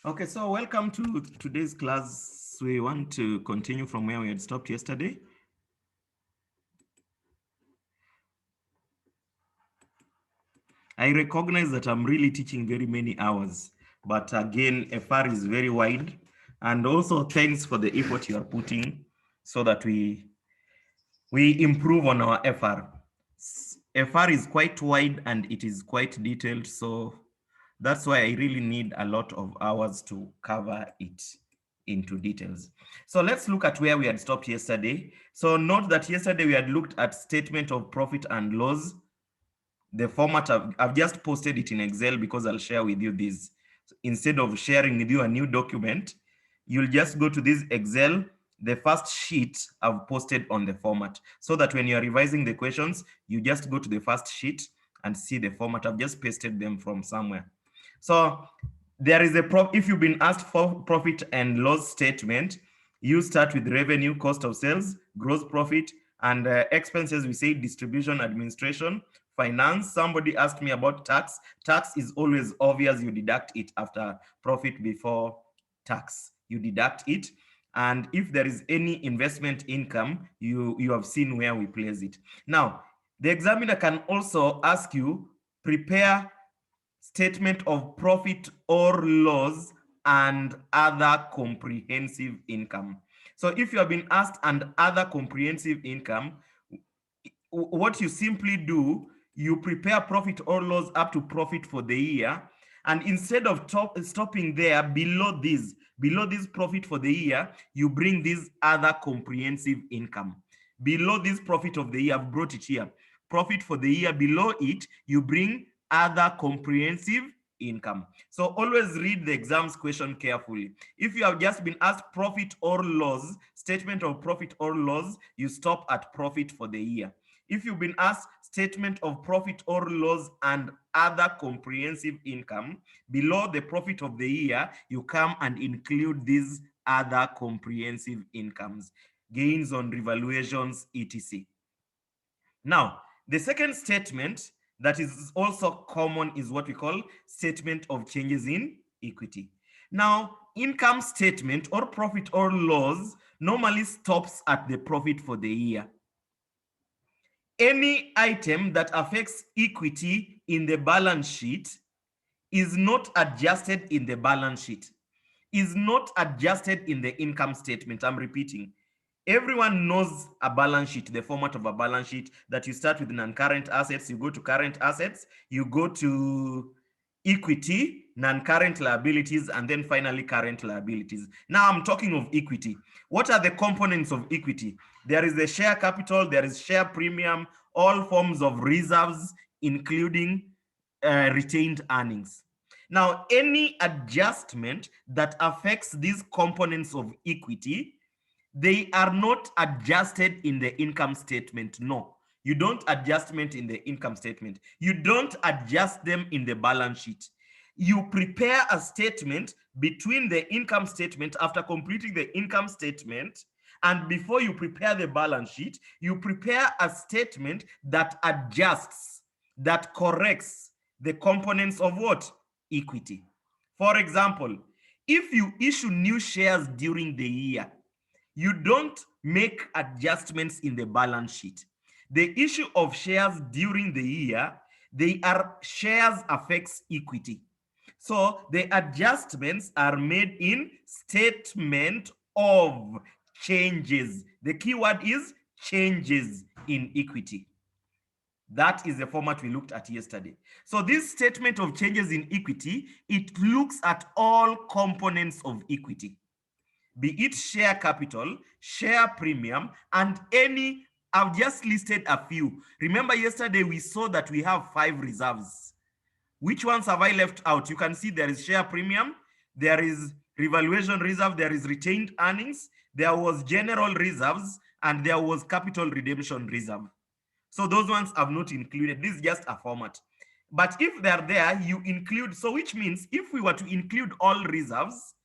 Okay, so welcome to today's class. We want to continue from where we had stopped yesterday. I recognize that I'm really teaching very many hours, but again, FR is very wide. And also thanks for the effort you are putting so that we improve on our FR. FR is quite wide and it is quite detailed. So that's why I really need a lot of hours to cover it into details. So let's look at where we had stopped yesterday. So note that yesterday we had looked at statement of profit and loss. The format I've just posted it in Excel because I'll share with you this. So instead of sharing with you a new document, you'll just go to this Excel. The first sheet I've posted on the format so that when you're revising the questions, you just go to the first sheet and see the format. I've just pasted them from somewhere. So there is if you've been asked for profit and loss statement, you start with revenue, cost of sales, gross profit, and expenses. We say distribution, administration, finance. Somebody asked me about tax. Tax is always obvious. You deduct it after profit before tax. You deduct it. And if there is any investment income, you have seen where we place it. Now, the examiner can also ask you, prepare statement of profit or loss and other comprehensive income. So if you have been asked and other comprehensive income, what you simply do, you prepare profit or loss up to profit for the year. And instead of stopping there, below this profit for the year, you bring this other comprehensive income. Below this profit of the year, I've brought it here. Profit for the year, below it, you bring other comprehensive income. So always read the exam's question carefully. If you have just been asked profit or loss, statement of profit or loss, you stop at profit for the year. If you've been asked statement of profit or loss and other comprehensive income, below the profit of the year, you come and include these other comprehensive incomes, gains on revaluations, etc. Now, the second statement that is also common is what we call statement of changes in equity. Now, income statement or profit or loss normally stops at the profit for the year. Any item that affects equity in the balance sheet is not adjusted in the balance sheet, is not adjusted in the income statement. I'm repeating. Everyone knows a balance sheet, the format of a balance sheet, that you start with non-current assets, you go to current assets, you go to equity, non-current liabilities, and then finally current liabilities. Now I'm talking of equity. What are the components of equity? There is the share capital, there is share premium, all forms of reserves, including retained earnings. Now, any adjustment that affects these components of equity, they are not adjusted in the income statement. No, you don't adjustment in the income statement. You don't adjust them in the balance sheet. You prepare a statement between the income statement after completing the income statement, and before you prepare the balance sheet, you prepare a statement that adjusts, that corrects the components of what? Equity. For example, if you issue new shares during the year, you don't make adjustments in the balance sheet. The issue of shares during the year, they are shares affects equity. So the adjustments are made in statement of changes. The key word is changes in equity. That is the format we looked at yesterday. So this statement of changes in equity, it looks at all components of equity, be it share capital, share premium, and any. I've just listed a few. Remember yesterday we saw that we have 5 reserves. Which ones have I left out? You can see there is share premium, there is revaluation reserve, there is retained earnings, there was general reserves, and there was capital redemption reserve. So those ones have not included. This is just a format. But if they're there, you include. So which means if we were to include all reserves,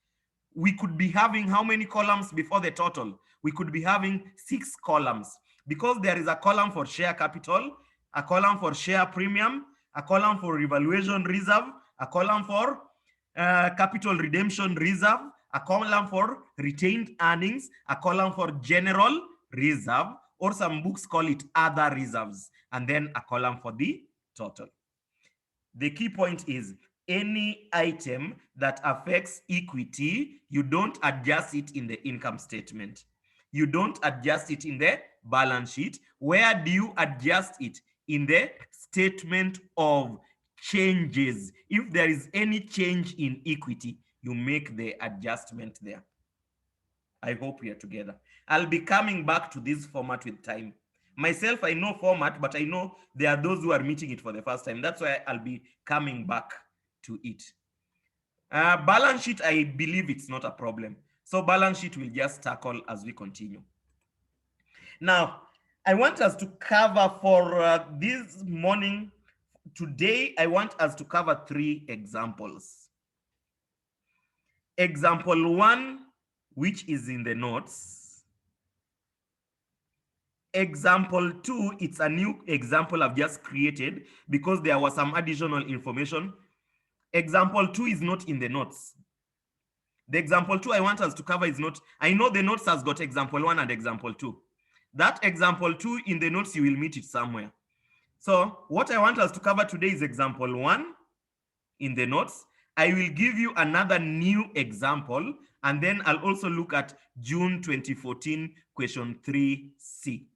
we could be having how many columns before the total? We could be having 6 columns, because there is a column for share capital, a column for share premium, a column for revaluation reserve, a column for capital redemption reserve, a column for retained earnings, a column for general reserve, or some books call it other reserves, and then a column for the total. The key point is any item that affects equity, you don't adjust it in the income statement. You don't adjust it in the balance sheet. Where do you adjust it? In the statement of changes. If there is any change in equity, you make the adjustment there. I hope we are together. I'll be coming back to this format with time. Myself, I know format, but I know there are those who are meeting it for the first time. That's why I'll be coming back to it. Balance sheet, I believe it's not a problem. So balance sheet will just tackle as we continue. Now, I want us to cover for this morning, today, I want us to cover 3 examples. Example 1, which is in the notes. Example 2, it's a new example I've just created because there was some additional information. Example 2 is not in the notes. The example 2 I want us to cover is not, I know the notes has got example 1 and example 2. That example 2 in the notes, you will meet it somewhere. So what I want us to cover today is example 1 in the notes. I will give you another new example, and then I'll also look at June 2014 question 3C.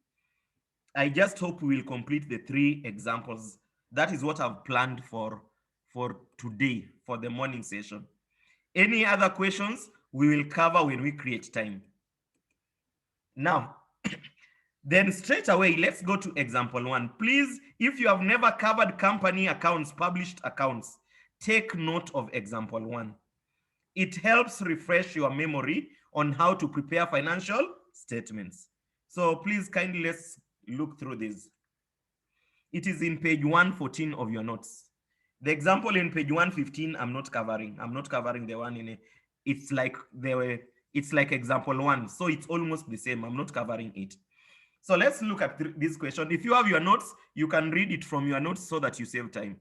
I just hope we will complete the 3 examples. That is what I've planned for today, for the morning session. Any other questions we will cover when we create time. Now, then straight away, let's go to example 1. Please, if you have never covered company accounts, published accounts, take note of example 1. It helps refresh your memory on how to prepare financial statements. So please kindly let's look through this. It is in page 114 of your notes. The example in page 115, I'm not covering the one in it. It's like example 1. So it's almost the same. I'm not covering it. So let's look at this question. If you have your notes, you can read it from your notes so that you save time.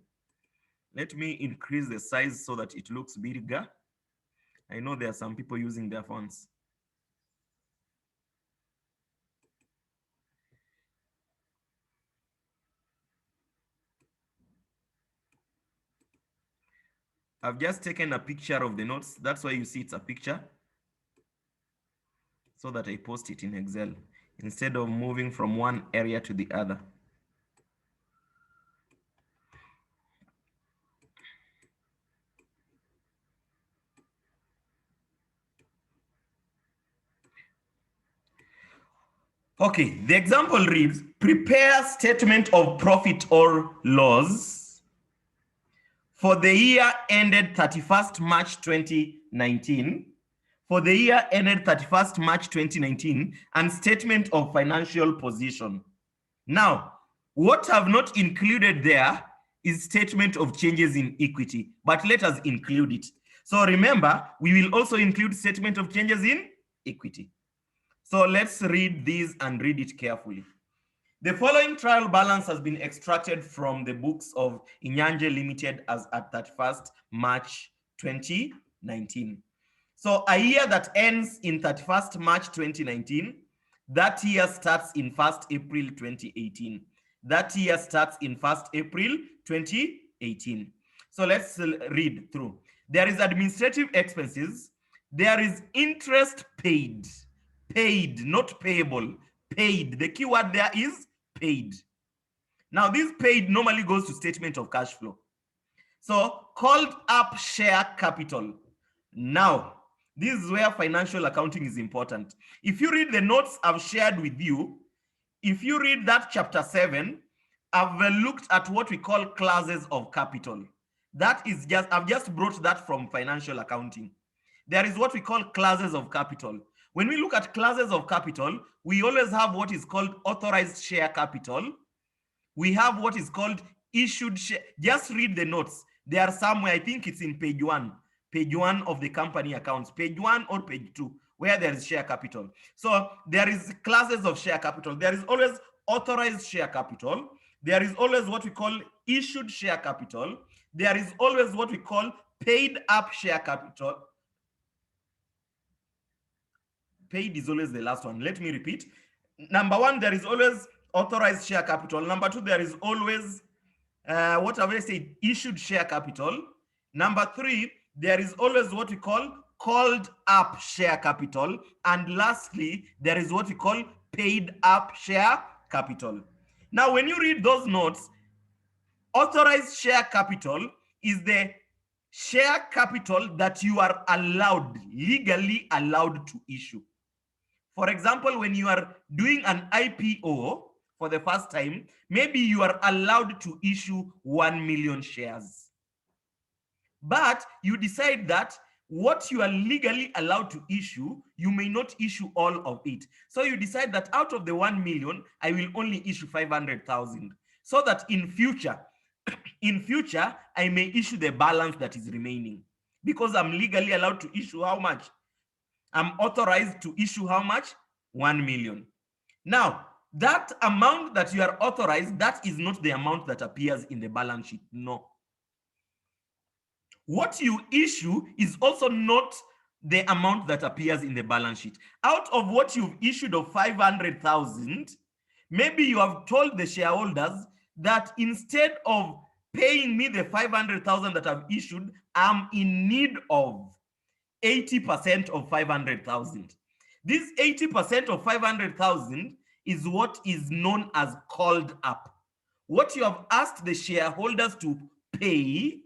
Let me increase the size so that it looks bigger. I know there are some people using their phones. I've just taken a picture of the notes. That's why you see it's a picture, so that I post it in Excel instead of moving from one area to the other. Okay, the example reads, Prepare statement of profit or loss for the year ended 31st March 2019, for the year ended 31st March 2019, and statement of financial position. Now, what I've not included there is statement of changes in equity, but let us include it. So remember, we will also include statement of changes in equity. So let's read these and read it carefully. The following trial balance has been extracted from the books of Inyanje Limited as at 31st March 2019. So a year that ends in 31st March 2019, that year starts in 1st April 2018. That year starts in 1st April 2018. So let's read through. There is administrative expenses. There is interest paid. Paid, not payable. Paid. The key word there is paid. Now, this paid normally goes to statement of cash flow. So called up share capital. Now, this is where financial accounting is important. If you read the notes I've shared with you, if you read that chapter 7, I've looked at what we call classes of capital. That is just, I've just brought that from financial accounting. There is what we call classes of capital. When we look at classes of capital, we always have what is called authorized share capital. We have what is called issued share. Just read the notes. They are somewhere, I think it's in page one of the company accounts, page 1 or page 2, where there is share capital. So there is classes of share capital. There is always authorized share capital. There is always what we call issued share capital. There is always what we call paid up share capital. Paid is always the last one. Let me repeat. Number 1, there is always authorized share capital. Number 2, there is always what have I said? Issued share capital. Number 3, there is always what we call called up share capital. And lastly, there is what we call paid up share capital. Now, when you read those notes, authorized share capital is the share capital that you are allowed, legally allowed to issue. For example, when you are doing an IPO for the first time, maybe you are allowed to issue 1 million shares. But you decide that what you are legally allowed to issue, you may not issue all of it. So you decide that out of the 1 million, I will only issue 500,000. So that in future, I may issue the balance that is remaining. Because I'm legally allowed to issue how much? I'm authorized to issue how much? 1 million. Now, that amount that you are authorized, that is not the amount that appears in the balance sheet. No. What you issue is also not the amount that appears in the balance sheet. Out of what you've issued of 500,000, maybe you have told the shareholders that instead of paying me the 500,000 that I've issued, I'm in need of 80% of 500,000. This 80% of 500,000 is what is known as called up. What you have asked the shareholders to pay,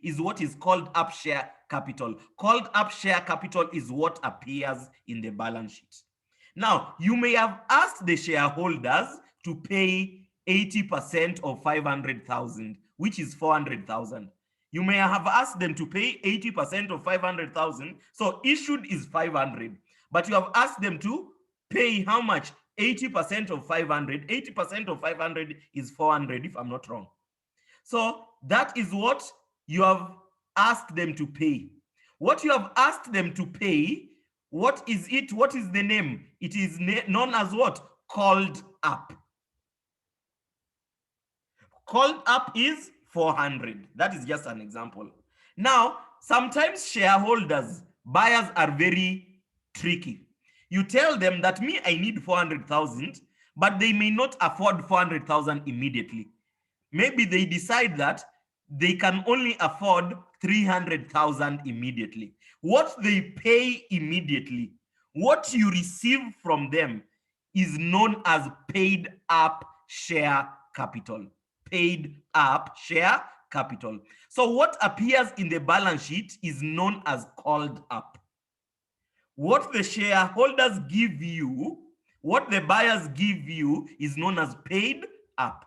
is what is called up share capital. Called up share capital is what appears in the balance sheet. Now, you may have asked the shareholders to pay 80% of 500,000, which is 400,000. You may have asked them to pay 80% of 500,000. So issued is 500, but you have asked them to pay how much? 80% of 500. 80% of 500 is 400, if I'm not wrong. So that is what you have asked them to pay. What you have asked them to pay, what is it? What is the name? It is known as what? Called up. Called up is 400. That is just an example. Now, sometimes shareholders, buyers are very tricky. You tell them that I need 400,000, but they may not afford 400,000 immediately. Maybe they decide that they can only afford 300,000 immediately. What they pay immediately, what you receive from them, is known as paid up share capital. Paid up share capital. So what appears in the balance sheet is known as called up. What the shareholders give you, what the buyers give you is known as paid up.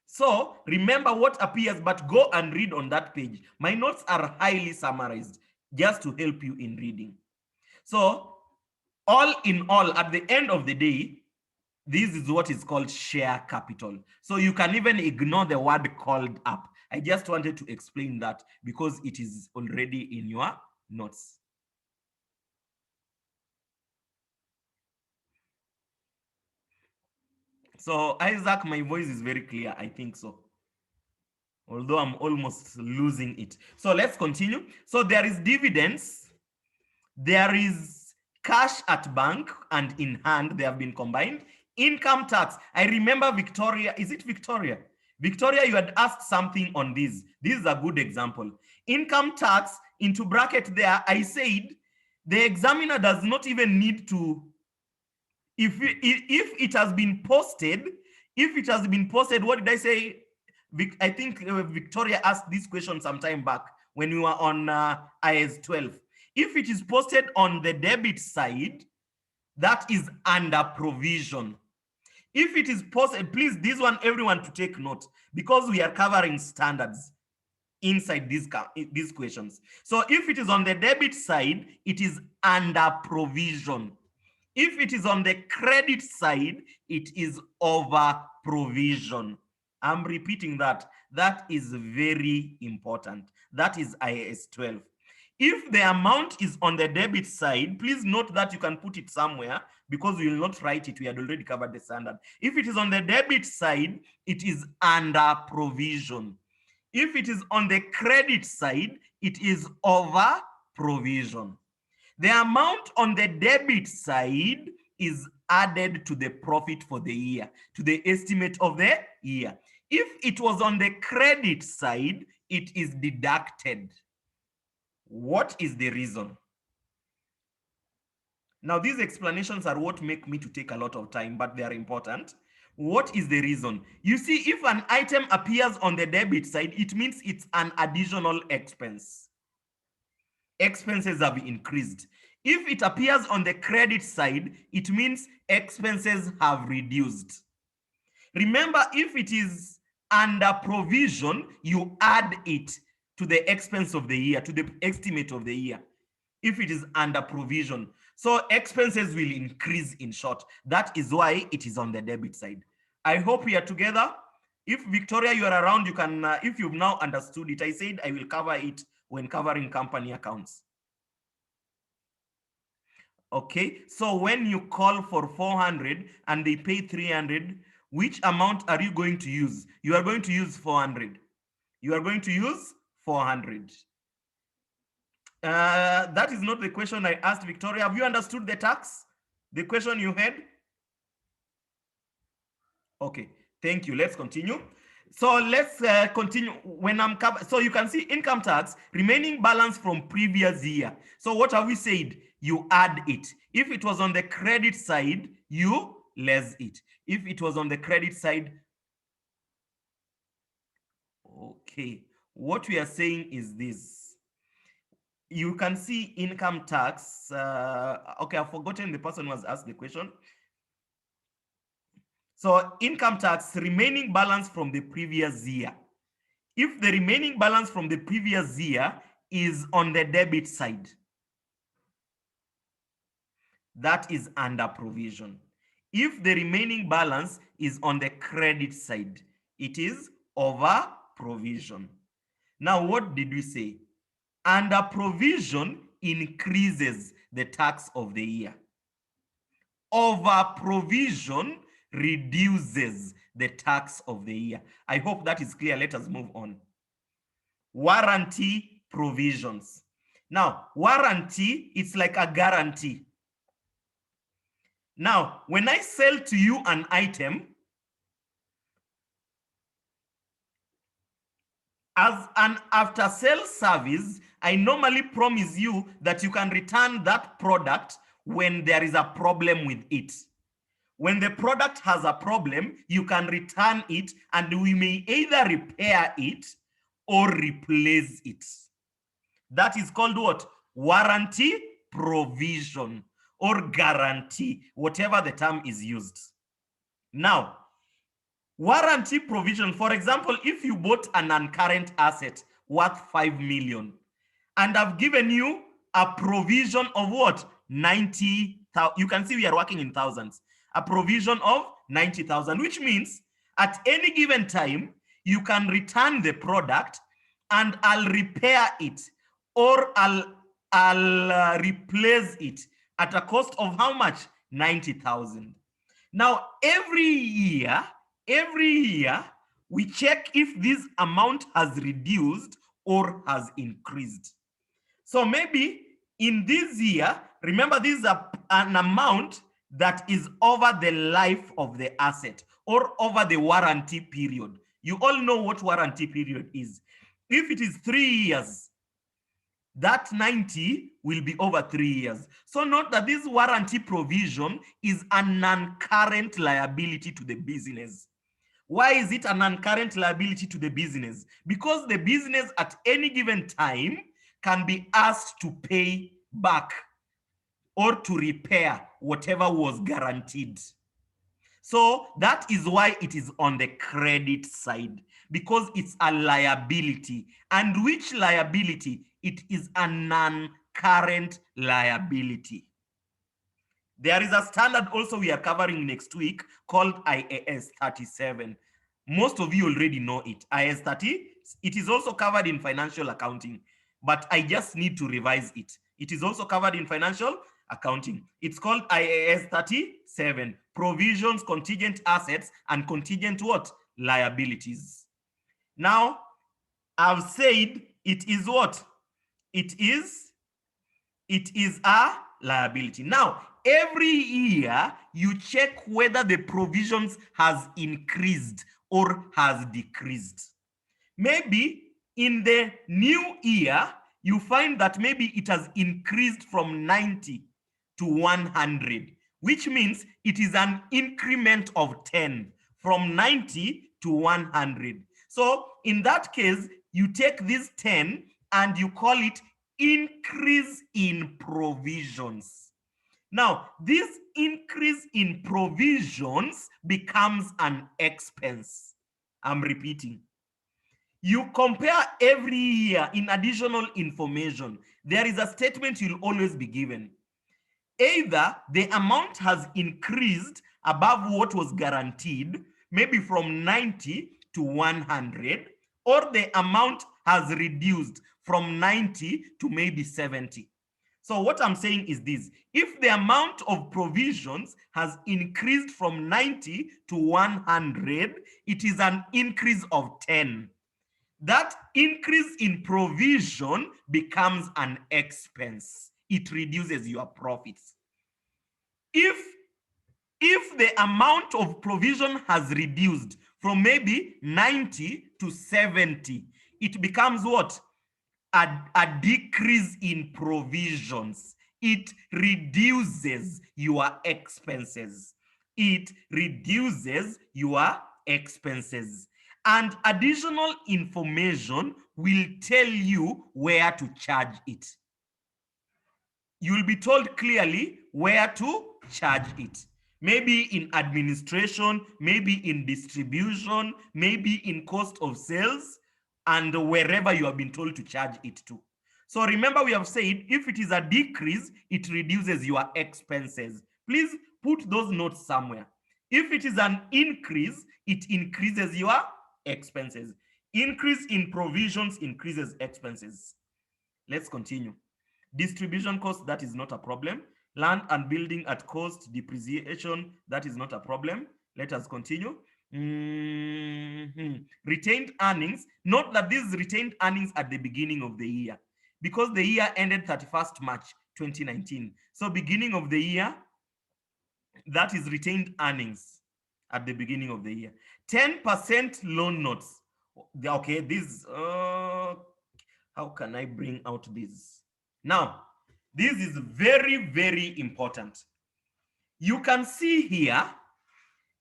So remember what appears, but go and read on that page. My notes are highly summarized just to help you in reading. So all in all, at the end of the day, this is what is called share capital. So you can even ignore the word called up. I just wanted to explain that because it is already in your notes. So Isaac, my voice is very clear. I think so. Although I'm almost losing it. So let's continue. So there is dividends. There is cash at bank and in hand. They have been combined. Income tax. I remember Victoria. Is it Victoria? Victoria, you had asked something on this. This is a good example. Income tax, into bracket there, I said the examiner does not even need to, if it has been posted, what did I say? I think Victoria asked this question some time back when we were on IS 12. If it is posted on the debit side, that is under provision. If it is posted, please, this one, everyone to take note, because we are covering standards inside these questions. So if it is on the debit side, it is under provision. If it is on the credit side, it is over provision. I'm repeating that. That is very important. That is IAS 12. If the amount is on the debit side, please note that you can put it somewhere because we will not write it. We had already covered the standard. If it is on the debit side, it is under provision. If it is on the credit side, it is over provision. The amount on the debit side is added to the profit for the year, to the estimate of the year. If it was on the credit side, it is deducted. What is the reason? Now, these explanations are what make me to take a lot of time, but they are important. What is the reason? You see, if an item appears on the debit side, it means it's an additional expense. Expenses have increased. If it appears on the credit side, it means expenses have reduced. Remember, if it is under provision, you add it to the expense of the year, to the estimate of the year. If it is under provision, so expenses will increase, in short. That is why it is on the debit side. I hope we are together. If Victoria, you are around, you can, if you've now understood it, I said I will cover it when covering company accounts. Okay, so when you call for 400 and they pay 300, which amount are you going to use? You are going to use 400. You are going to use 400. That is not the question I asked Victoria. Have you understood the tax? The question you had? Okay, thank you. Let's continue. So let's continue. When I'm so you can see income tax, remaining balance from previous year. So what have we said? You add it. If it was on the credit side, you less it. If it was on the credit side, okay. What we are saying is this. You can see income tax. Okay, I've forgotten the person who has asked the question. So income tax, remaining balance from the previous year. If the remaining balance from the previous year is on the debit side, that is under provision. If the remaining balance is on the credit side, it is over provision. Now, what did we say? Under provision increases the tax of the year. Over provision reduces the tax of the year. I hope that is clear. Let us move on. Warranty provisions. Now, warranty, it's like a guarantee. Now, when I sell to you an item, as an after-sale service, I normally promise you that you can return that product when there is a problem with it. When the product has a problem, you can return it and we may either repair it or replace it. That is called what? Warranty provision or guarantee, whatever the term is used. Now, warranty provision, for example, if you bought an uncurrent asset worth 5 million, and I've given you a provision of what? 90,000. You can see we are working in thousands. A provision of 90,000, which means at any given time, you can return the product and I'll repair it, or I'll replace it at a cost of how much? 90,000. Now, every year, we check if this amount has reduced or has increased. So maybe in this year, remember this is an amount that is over the life of the asset or over the warranty period. You all know what warranty period is. If it is 3 years, that 90 will be over 3 years. So note that this warranty provision is a non-current liability to the business. Why is it a non-current liability to the business? Because the business at any given time can be asked to pay back or to repair whatever was guaranteed. So that is why it is on the credit side, because it's a liability. And which liability? It is a non-current liability. There is a standard also we are covering next week called IAS 37. Most of you already know it. IAS 30, it is also covered in financial accounting, but I just need to revise it. It is also covered in financial accounting. It's called IAS 37, provisions, contingent assets, and contingent what? Liabilities. Now, I've said it is what? It is a liability. Now, every year you check whether the provisions has increased or has decreased. Maybe in the new year, you find that maybe it has increased from 90 to 100, which means it is an increment of 10 from 90 to 100. So in that case, you take this 10 and you call it increase in provisions. Now, this increase in provisions becomes an expense. I'm repeating. You compare every year in additional information. There is a statement you'll always be given. Either the amount has increased above what was guaranteed, maybe from 90 to 100, or the amount has reduced from 90 to maybe 70. So what I'm saying is this: if the amount of provisions has increased from 90 to 100, it is an increase of 10. That increase in provision becomes an expense. It reduces your profits. If the amount of provision has reduced from maybe 90 to 70, it becomes what? A decrease in provisions. It reduces your expenses. It reduces your expenses. And additional information will tell you where to charge it. You'll be told clearly where to charge it. Maybe in administration, maybe in distribution, maybe in cost of sales, and wherever you have been told to charge it to. So remember, we have said if it is a decrease, it reduces your expenses. Please put those notes somewhere. If it is an increase, it increases your expenses. Increase in provisions increases expenses. Let's continue. Distribution cost, that is not a problem. Land and building at cost, depreciation, that is not a problem. Let us continue. Retained earnings. Note that these retained earnings at the beginning of the year, because the year ended 31st March 2019. So beginning of the year, that is retained earnings at the beginning of the year. 10% loan notes. Okay, this, how can I bring out this? Now, this is very, very important. You can see here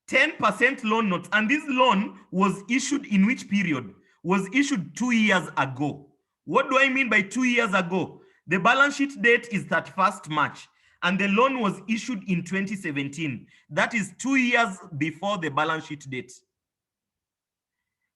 10% loan notes, and this loan was issued in which period? Was issued 2 years ago. What do I mean by 2 years ago? The balance sheet date is 31st March, and the loan was issued in 2017. That is 2 years before the balance sheet date.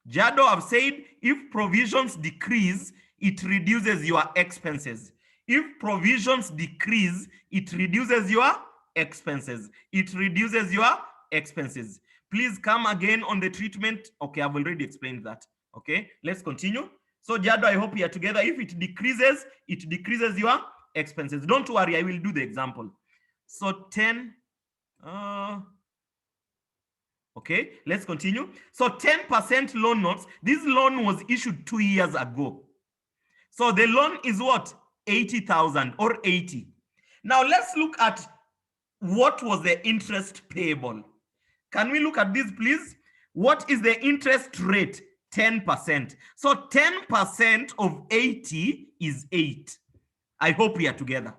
Jado have said if provisions decrease, it reduces your expenses. If provisions decrease, it reduces your expenses. It reduces your expenses. Please come again on the treatment. Okay, I've already explained that. Okay, let's continue. So Jado, I hope we are together. If it decreases your expenses. Don't worry, I will do the example. So 10, okay, let's continue. So 10% loan notes. This loan was issued 2 years ago. So the loan is what? 80,000 or 80. Now let's look at what was the interest payable. Can we look at this, please? What is the interest rate? 10%. So 10% of 80 is 8. I hope we are together.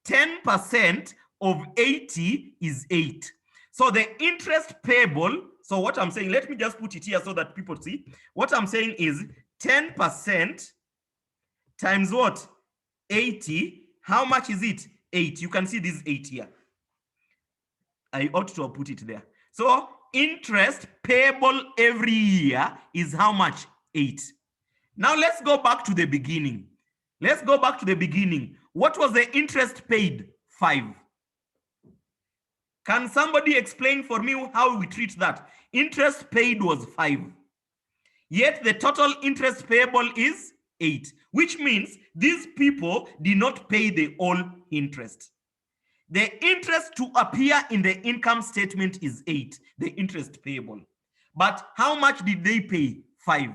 10% of 80 is 8. So the interest payable, so what I'm saying, let me just put it here so that people see. What I'm saying is 10% times what? 80. How much is it? 8. You can see this 8 here. I ought to have put it there. So interest payable every year is how much? 8. Now let's go back to the beginning. Let's go back to the beginning. What was the interest paid? 5. Can somebody explain for me how we treat that? Interest paid was 5. Yet the total interest payable is 8, which means these people did not pay the whole interest. The interest to appear in the income statement is 8, the interest payable. But how much did they pay? 5.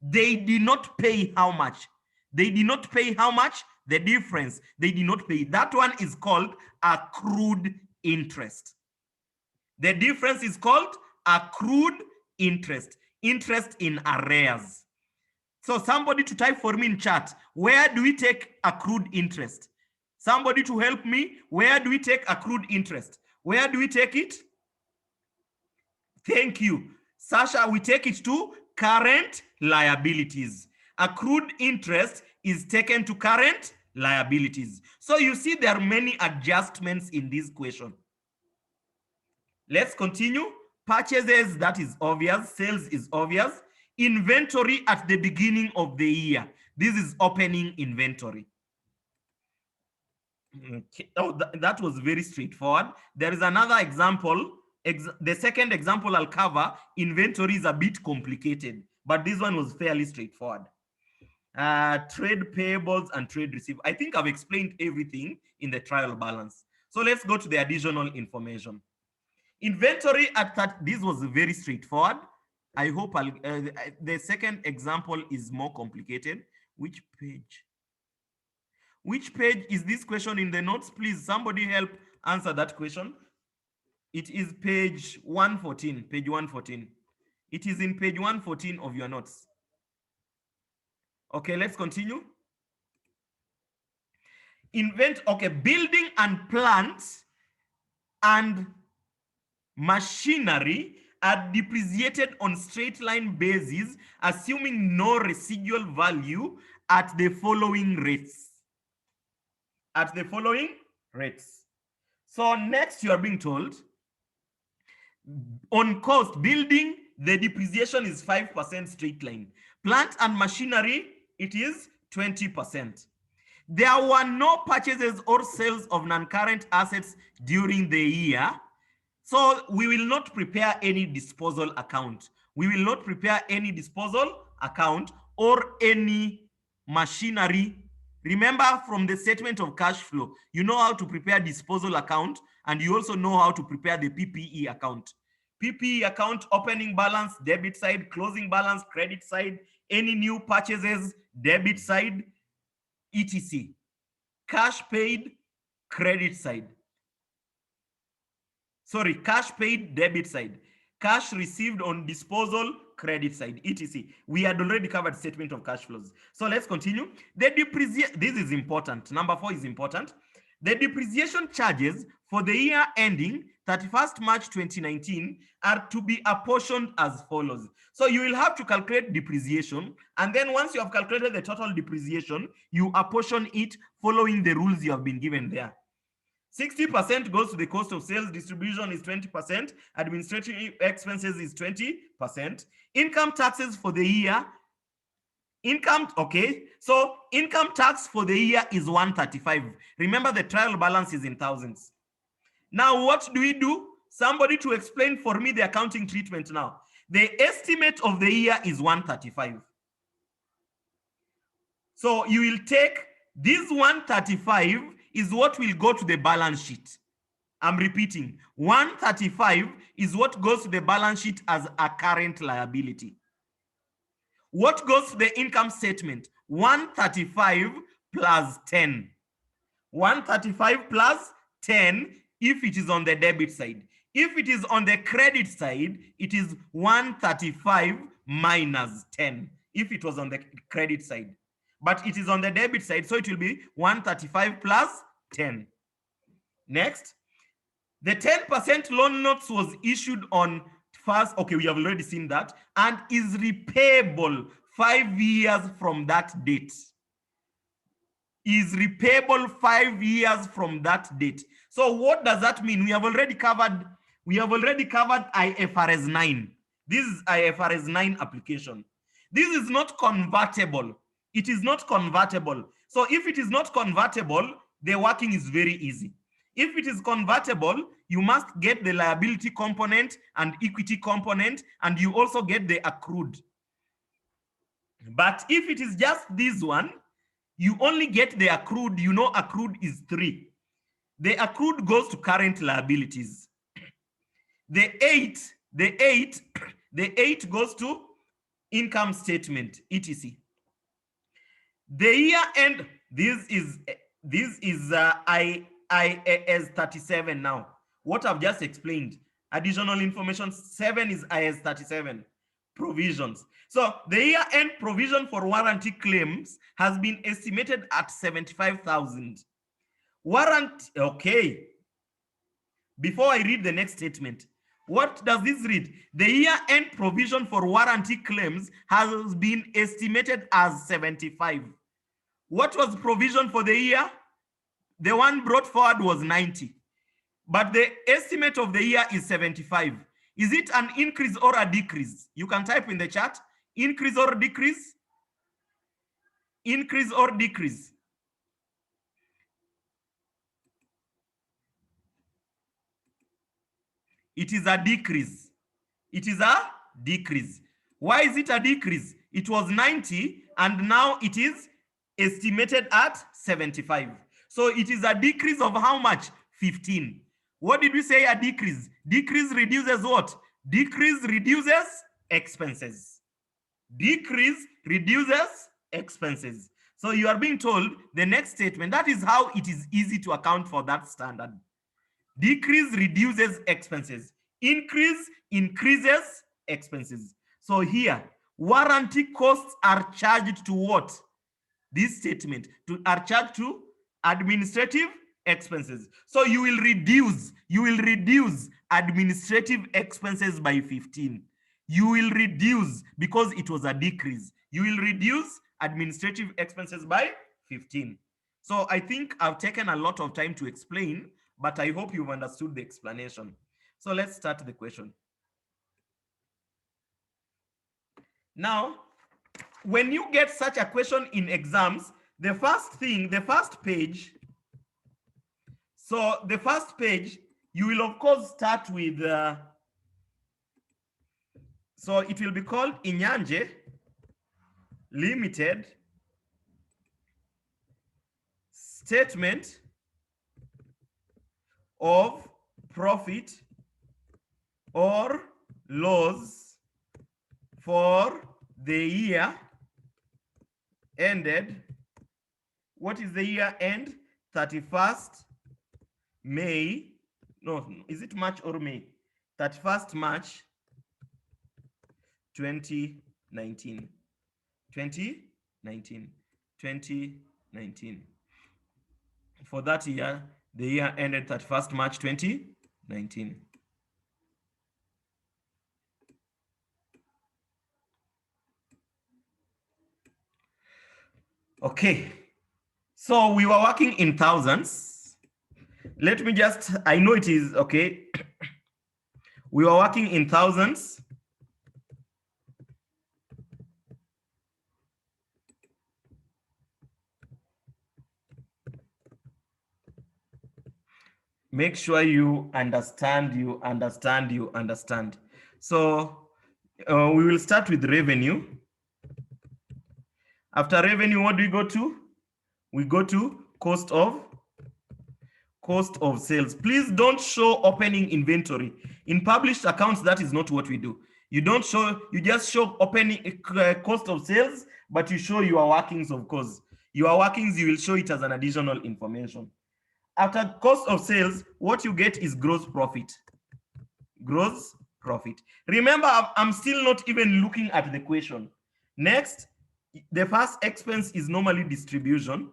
They did not pay how much? They did not pay how much? The difference. They did not pay. That one is called accrued interest. The difference is called accrued interest. Interest in arrears. So somebody to type for me in chat, where do we take accrued interest? Somebody to help me, where do we take accrued interest? Where do we take it? Thank you. Sasha, we take it to current liabilities. Accrued interest is taken to current liabilities. So you see there are many adjustments in this question. Let's continue. Purchases, that is obvious. Sales is obvious. Inventory at the beginning of the year. This is opening inventory. Okay. Oh, that was very straightforward. There is another example. The second example I'll cover, inventory is a bit complicated, but this one was fairly straightforward. Trade payables and trade receivables. I think I've explained everything in the trial balance. So let's go to the additional information. Inventory at that, this was very straightforward. I hope the second example is more complicated. Which page? Which page is this question in the notes? Please, somebody help answer that question. It is page 114, page 114. It is in page 114 of your notes. Okay, let's continue. Okay, building and plant and machinery are depreciated on straight line basis, assuming no residual value at the following rates. At the following rates. So next you are being told, on cost, building, the depreciation is 5% straight line. Plant and machinery, it is 20%. There were no purchases or sales of non-current assets during the year. So we will not prepare any disposal account. We will not prepare any disposal account or any machinery. Remember, from the statement of cash flow, you know how to prepare disposal account, and you also know how to prepare the PPE account. PPE account, opening balance, debit side, closing balance, credit side, any new purchases, debit side, etc. Cash paid, credit side. Sorry, cash paid, debit side. Cash received on disposal, credit side, etc. We had already covered statement of cash flows. So let's continue. The depreciation, this is important. Number 4 is important. The depreciation charges for the year ending 31st March 2019 are to be apportioned as follows. So you will have to calculate depreciation, and then once you have calculated the total depreciation, you apportion it following the rules you have been given there. 60% goes to the cost of sales, distribution is 20%, administrative expenses is 20%, income taxes for the year, so income tax for the year is 135. Remember, the trial balance is in thousands. Now, what do? Somebody to explain for me the accounting treatment now. The estimate of the year is 135. So you will take this 135 is what will go to the balance sheet. I'm repeating, 135 is what goes to the balance sheet as a current liability. What goes to the income statement? 135 plus 10. 135 plus 10 if it is on the debit side. If it is on the credit side, it is 135 minus 10 if it was on the credit side. But it is on the debit side, so it will be 135 plus 10. Next, the 10% loan notes was issued on first, okay, we have already seen that, and is repayable 5 years from that date. Is repayable 5 years from that date. So what does that mean? We have already covered IFRS 9. This is IFRS 9 application. This is not convertible. It is not convertible. So if it is not convertible, the working is very easy. If it is convertible, you must get the liability component and equity component, and you also get the accrued. But if it is just this one, you only get the accrued. You know, accrued is 3. The accrued goes to current liabilities. The 8 goes to income statement, etc. The year end, this is IAS 37 now. What I've just explained, additional information 7 is IAS 37, provisions. So the year end provision for warranty claims has been estimated at 75,000. Warranty, okay. Before I read the next statement, what does this read? The year end provision for warranty claims has been estimated as 75. What was provision for the year? The one brought forward was 90. But the estimate of the year is 75. Is it an increase or a decrease? You can type in the chat. Increase or decrease? Increase or decrease? It is a decrease. It is a decrease. Why is it a decrease? It was 90 and now it is estimated at 75. So it is a decrease of how much? 15. What did we say a decrease? Decrease reduces what? Decrease reduces expenses. Decrease reduces expenses. So you are being told the next statement. That is how it is easy to account for that standard. Decrease reduces expenses. Increase increases expenses. So here, warranty costs are charged to what? This statement are charged to administrative expenses. So you will reduce administrative expenses by 15. You will reduce, because it was a decrease, you will reduce administrative expenses by 15. So I think I've taken a lot of time to explain, but I hope you've understood the explanation. So let's start the question. Now, when you get such a question in exams, the first page, you will of course start with, so it will be called Inyanje Limited Statement of Profit or Loss for the year ended. What is the year end? 31st May. No, is it March or May? 31st March 2019. 2019. For that year, the year ended 31st March 2019. 19. Okay, so we were working in thousands. Let me just, I know it is, okay. We were working in thousands. Make sure you understand. So we will start with revenue. After revenue, what do we go to? We go to cost of sales. Please don't show opening inventory. In published accounts, that is not what we do. You don't show, you just show opening cost of sales, but you show your workings, of course. Your workings, you will show it as an additional information. After cost of sales, what you get is gross profit. Gross profit. Remember, I'm still not even looking at the question. Next, the first expense is normally distribution.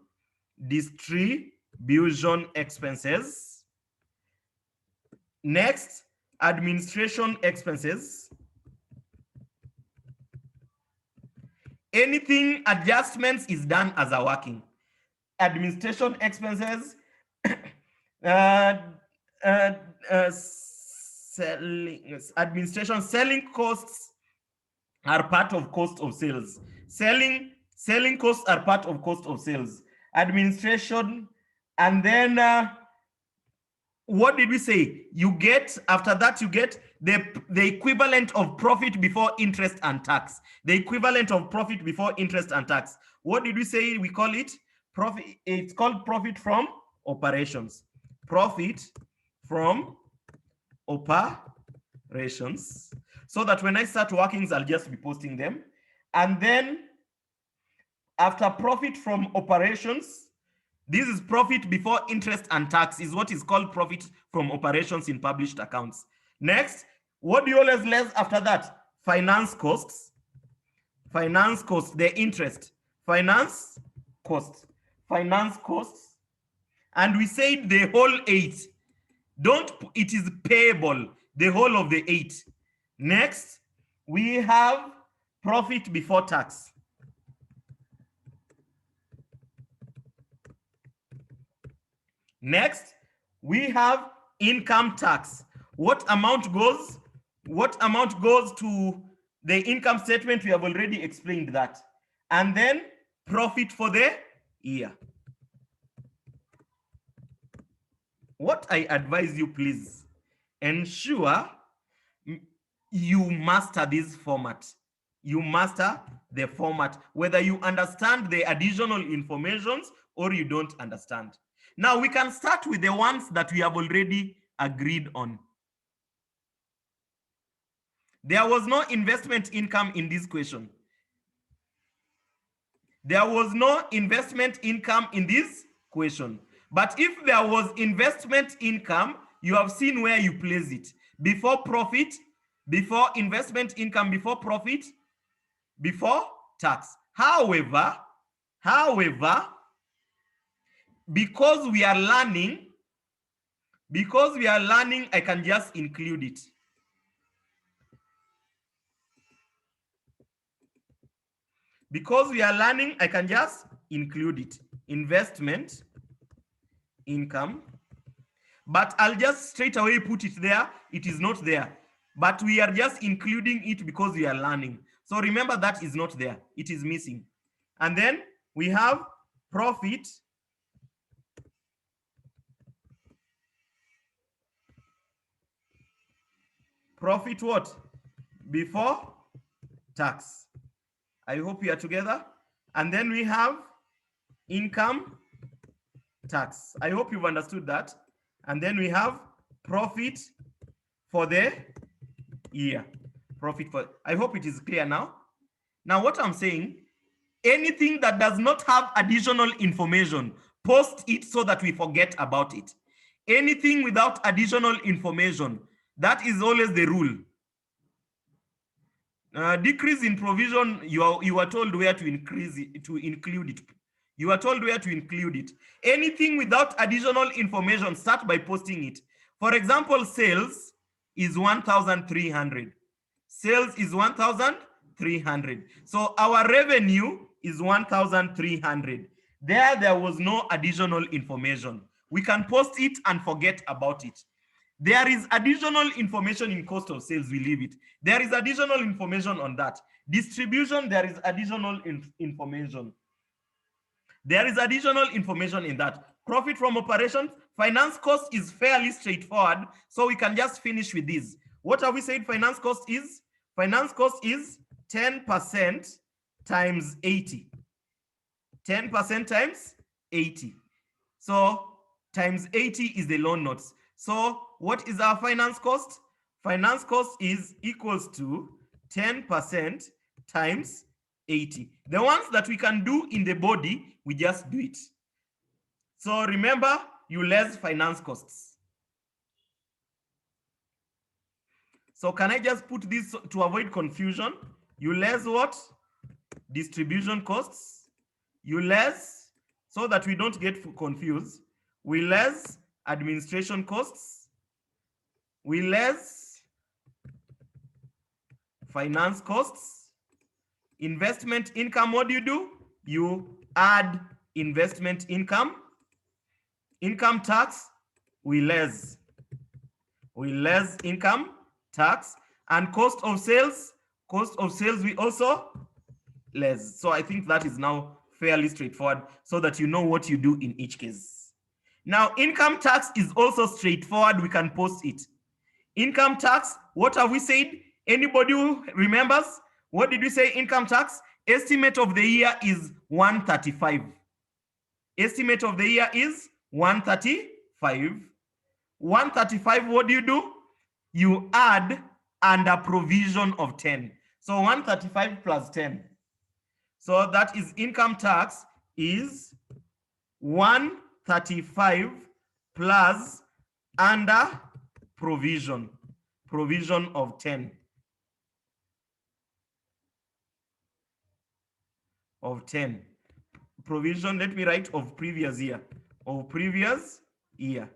Distribution expenses. Next, administration expenses. Anything adjustments is done as a working. Administration expenses, selling costs are part of cost of sales. Selling costs are part of cost of sales. Administration, and then what did we say? You get, after that, you get the equivalent of profit before interest and tax. The equivalent of profit before interest and tax. What did we say we call it? Profit. It's called profit from operations. Profit from operations. So that when I start workings, I'll just be posting them. And then after profit from operations, this is profit before interest and tax, is what is called profit from operations in published accounts. Next, what do you always less after that? Finance costs. Finance costs, the interest. Finance costs. Finance costs. And we said the whole 8. It is payable, the whole of the 8. Next, we have profit before tax. Next, we have income tax. What amount goes to the income statement? We have already explained that. And then profit for the year. What I advise you, please ensure you master this format. You master the format, whether you understand the additional informations or you don't understand. Now we can start with the ones that we have already agreed on. There was no investment income in this question. There was no investment income in this question. But if there was investment income, you have seen where you place it. Before profit, before investment income, before profit, before tax. However, because we are learning, I can just include it. Because we are learning, I can just include it. Investment income. But I'll just straight away put it there. It is not there. But we are just including it because we are learning. So remember that is not there. It is missing. And then we have profit what? Before tax. I hope we are together. And then we have income tax. I hope you've understood that. And then we have profit for the year. I hope it is clear now. Now what I'm saying, anything that does not have additional information, post it so that we forget about it. Anything without additional information, that is always the rule. Decrease in provision, you are told where to increase it, to include it. You are told where to include it. Anything without additional information, start by posting it. For example, sales is 1,300. Sales is 1,300. So our revenue is 1,300. There was no additional information. We can post it and forget about it. There is additional information in cost of sales, we leave it. There is additional information on that. Distribution, there is additional information. There is additional information in that. Profit from operations, finance cost is fairly straightforward, so we can just finish with this. What have we said finance cost is? Finance cost is 10% times 80. 10% times 80. So times 80 is the loan notes. So what is our finance cost? Finance cost is equals to 10% times 80. The ones that we can do in the body, we just do it. So remember, you less finance costs. So can I just put this to avoid confusion? You less what? Distribution costs. You less, so that we don't get confused, we less administration costs. We less finance costs. Investment income, what do? You add investment income. Income tax, we less income tax. And cost of sales we also less. So I think that is now fairly straightforward, so that you know what you do in each case. Now, income tax is also straightforward. We can post it. Income tax, what have we said? Anybody who remembers? What did we say? Income tax, estimate of the year is 135. Estimate of the year is 135. 135, what do? You add under provision of 10. So 135 plus 10. So that is income tax is 135 plus under provision of 10. Of 10. Provision, let me write of previous year. Of previous year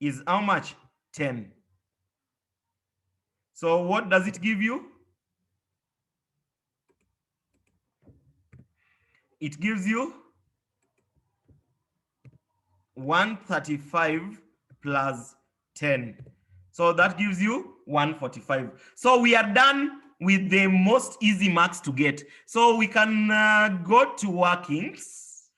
is how much? 10. So what does it give you? It gives you 135 plus 10. So that gives you 145. So we are done with the most easy marks to get. So we can go to workings.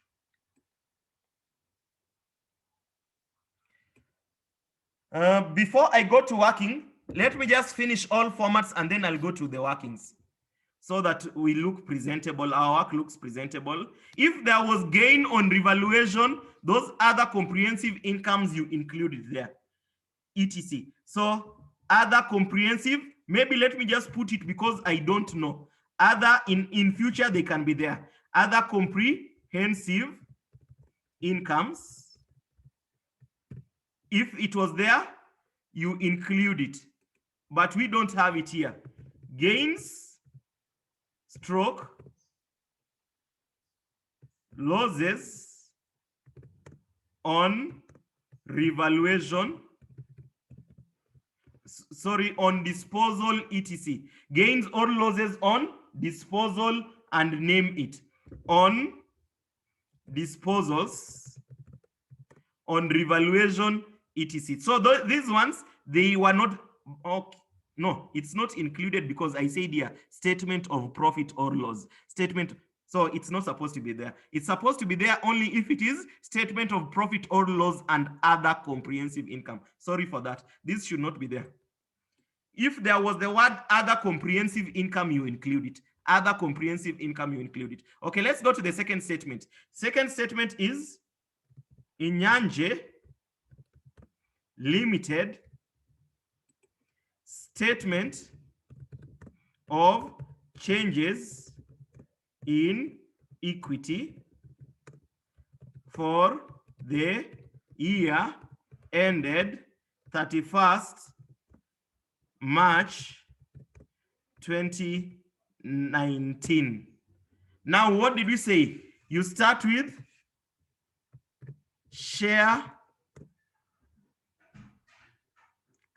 Before I go to working, let me just finish all formats and then I'll go to the workings, so that we look presentable, our work looks presentable. If there was gain on revaluation, those other comprehensive incomes you included there, etc. So other comprehensive, maybe let me just put it because I don't know. Other, in future they can be there. Other comprehensive incomes, if it was there, you include it. But we don't have it here. Gains, stroke, losses on revaluation, sorry, on disposal, etc. Gains or losses on disposal, and name it. On disposals, on revaluation, etc. So these ones, they were not, okay, no, it's not included because I said here, statement of profit or loss. Statement, so it's not supposed to be there. It's supposed to be there only if it is statement of profit or loss and other comprehensive income. Sorry for that. This should not be there. If there was the word other comprehensive income, you include it. Other comprehensive income, you include it. Okay, let's go to the second statement. Second statement is Inyanje Limited statement of changes in equity for the year ended 31st March 2019. Now, what did we say? You start with share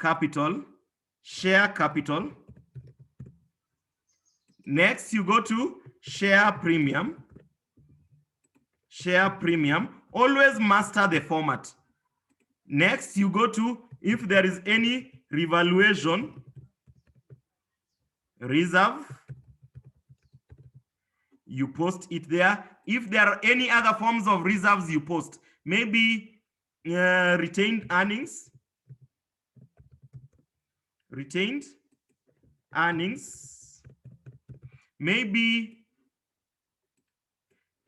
capital, share capital. Next, you go to share premium. Share premium. Always master the format. Next, you go to if there is any revaluation reserve, you post it there. If there are any other forms of reserves, you post. Maybe retained earnings. Retained earnings. Maybe,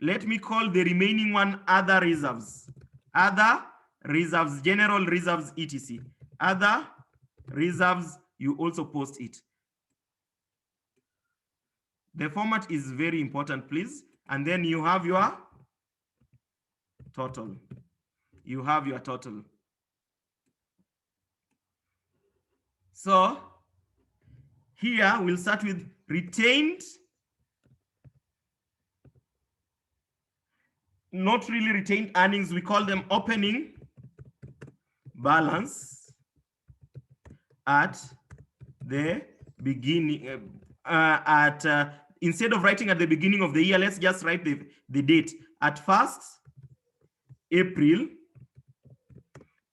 let me call the remaining one other reserves. Other reserves, general reserves, etc. Other reserves, you also post it. The format is very important, please. And then you have your total. You have your total. So here we'll start with retained, not really retained earnings. We call them opening balance at the beginning. Instead of writing at the beginning of the year, let's just write the date at 1st April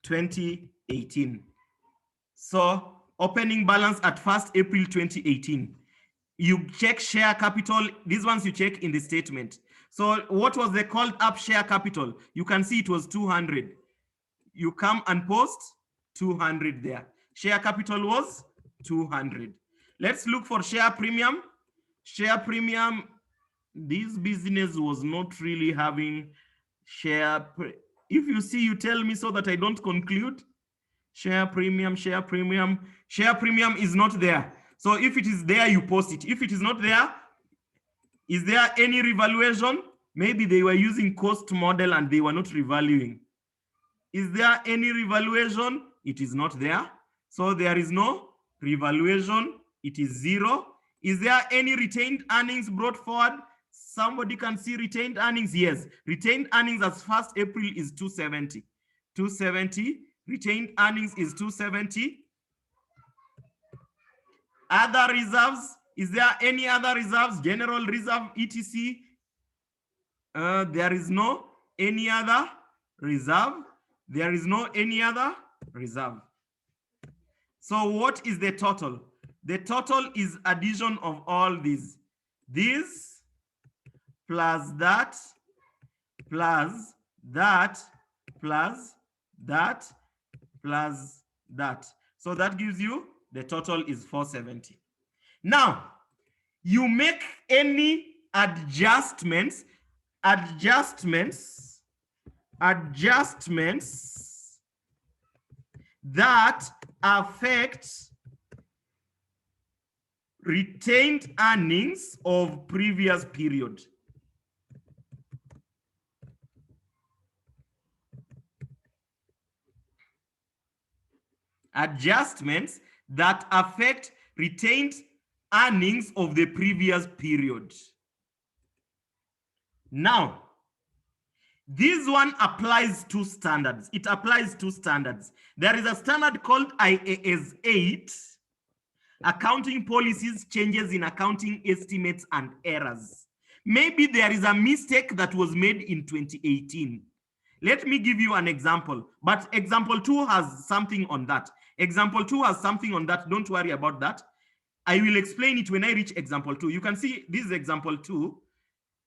2018. So opening balance at 1st April 2018. You check share capital. These ones you check in the statement. So what was the called up share capital? You can see it was 200. You come and post 200 there. Share capital was 200. Let's look for share premium. Share premium, this business was not really having share. If you see, you tell me so that I don't conclude. Share premium, share premium. Share premium is not there. So if it is there, you post it. If it is not there, is there any revaluation? Maybe they were using cost model and they were not revaluing. Is there any revaluation? It is not there. So there is no revaluation. It is 0. Is there any retained earnings brought forward? Somebody can see retained earnings. Yes. Retained earnings as 1st April is 270. 270. Retained earnings is 270. Other reserves. Is there any other reserves? General reserve, etc. There is no any other reserve. There is no any other reserve. So what is the total? The total is addition of all these. This plus that, plus that, plus that, plus that. So that gives you the total is 470. Now, you make any adjustments that affect retained earnings of previous period. Adjustments that affect retained earnings of the previous period. Now, this one applies two standards. It applies two standards. There is a standard called IAS 8, accounting policies, changes in accounting estimates and errors. Maybe there is a mistake that was made in 2018. Let me give you an example, but example 2 has something on that. Example 2 has something on that. Don't worry about that. I will explain it when I reach example 2. You can see this is example 2.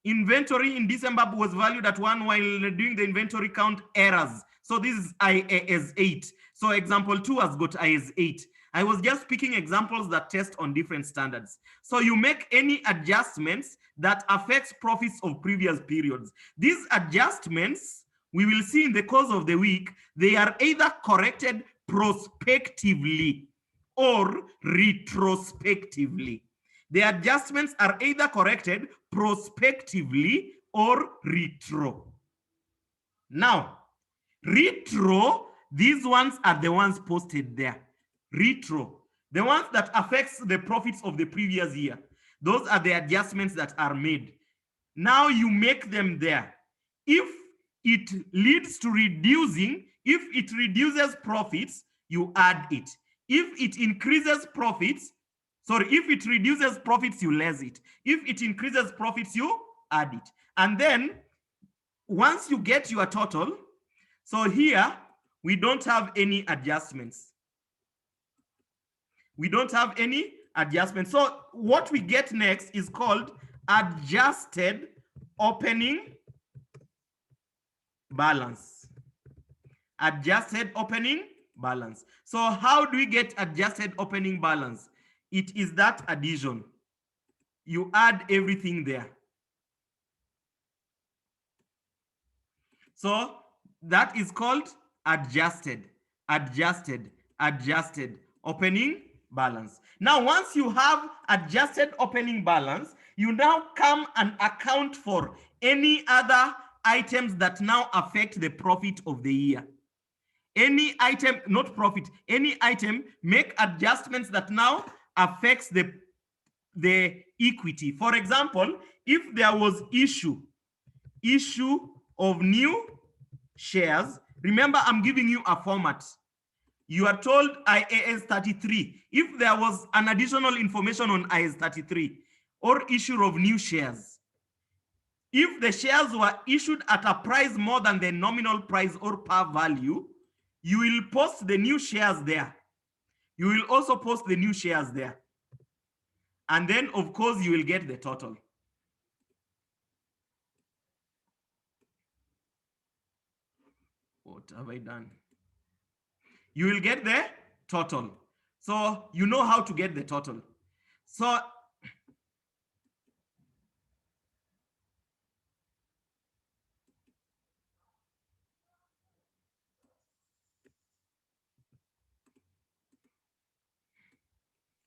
Inventory in December was valued at 1 while doing the inventory count errors. So this is IAS 8. So example 2 has got IAS 8. I was just picking examples that test on different standards. So you make any adjustments that affects profits of previous periods. These adjustments, we will see in the course of the week, they are either corrected prospectively or retrospectively. The adjustments are either corrected prospectively or retro. Now, retro, these ones are the ones posted there. Retro, the ones that affects the profits of the previous year. Those are the adjustments that are made. Now you make them there. If it leads to reducing, if it reduces profits, you add it. If it increases profits, sorry, if it reduces profits, you less it. If it increases profits, you add it. And then once you get your total, so here we don't have any adjustments. We don't have any adjustments. So what we get next is called adjusted opening balance. Adjusted opening balance. So how do we get adjusted opening balance? It is that addition. You add everything there. So that is called adjusted opening balance. Now, once you have adjusted opening balance, you now come and account for any other items that now affect the profit of the year. Any item, not profit, any item, make adjustments that now affects the equity. For example, if there was issue of new shares, remember I'm giving you a format. You are told IAS 33. If there was an additional information on IAS 33 or issue of new shares, if the shares were issued at a price more than the nominal price or par value, you will post the new shares there. You will also post the new shares there. And then, of course, you will get the total. What have I done? You will get the total. So you know how to get the total. So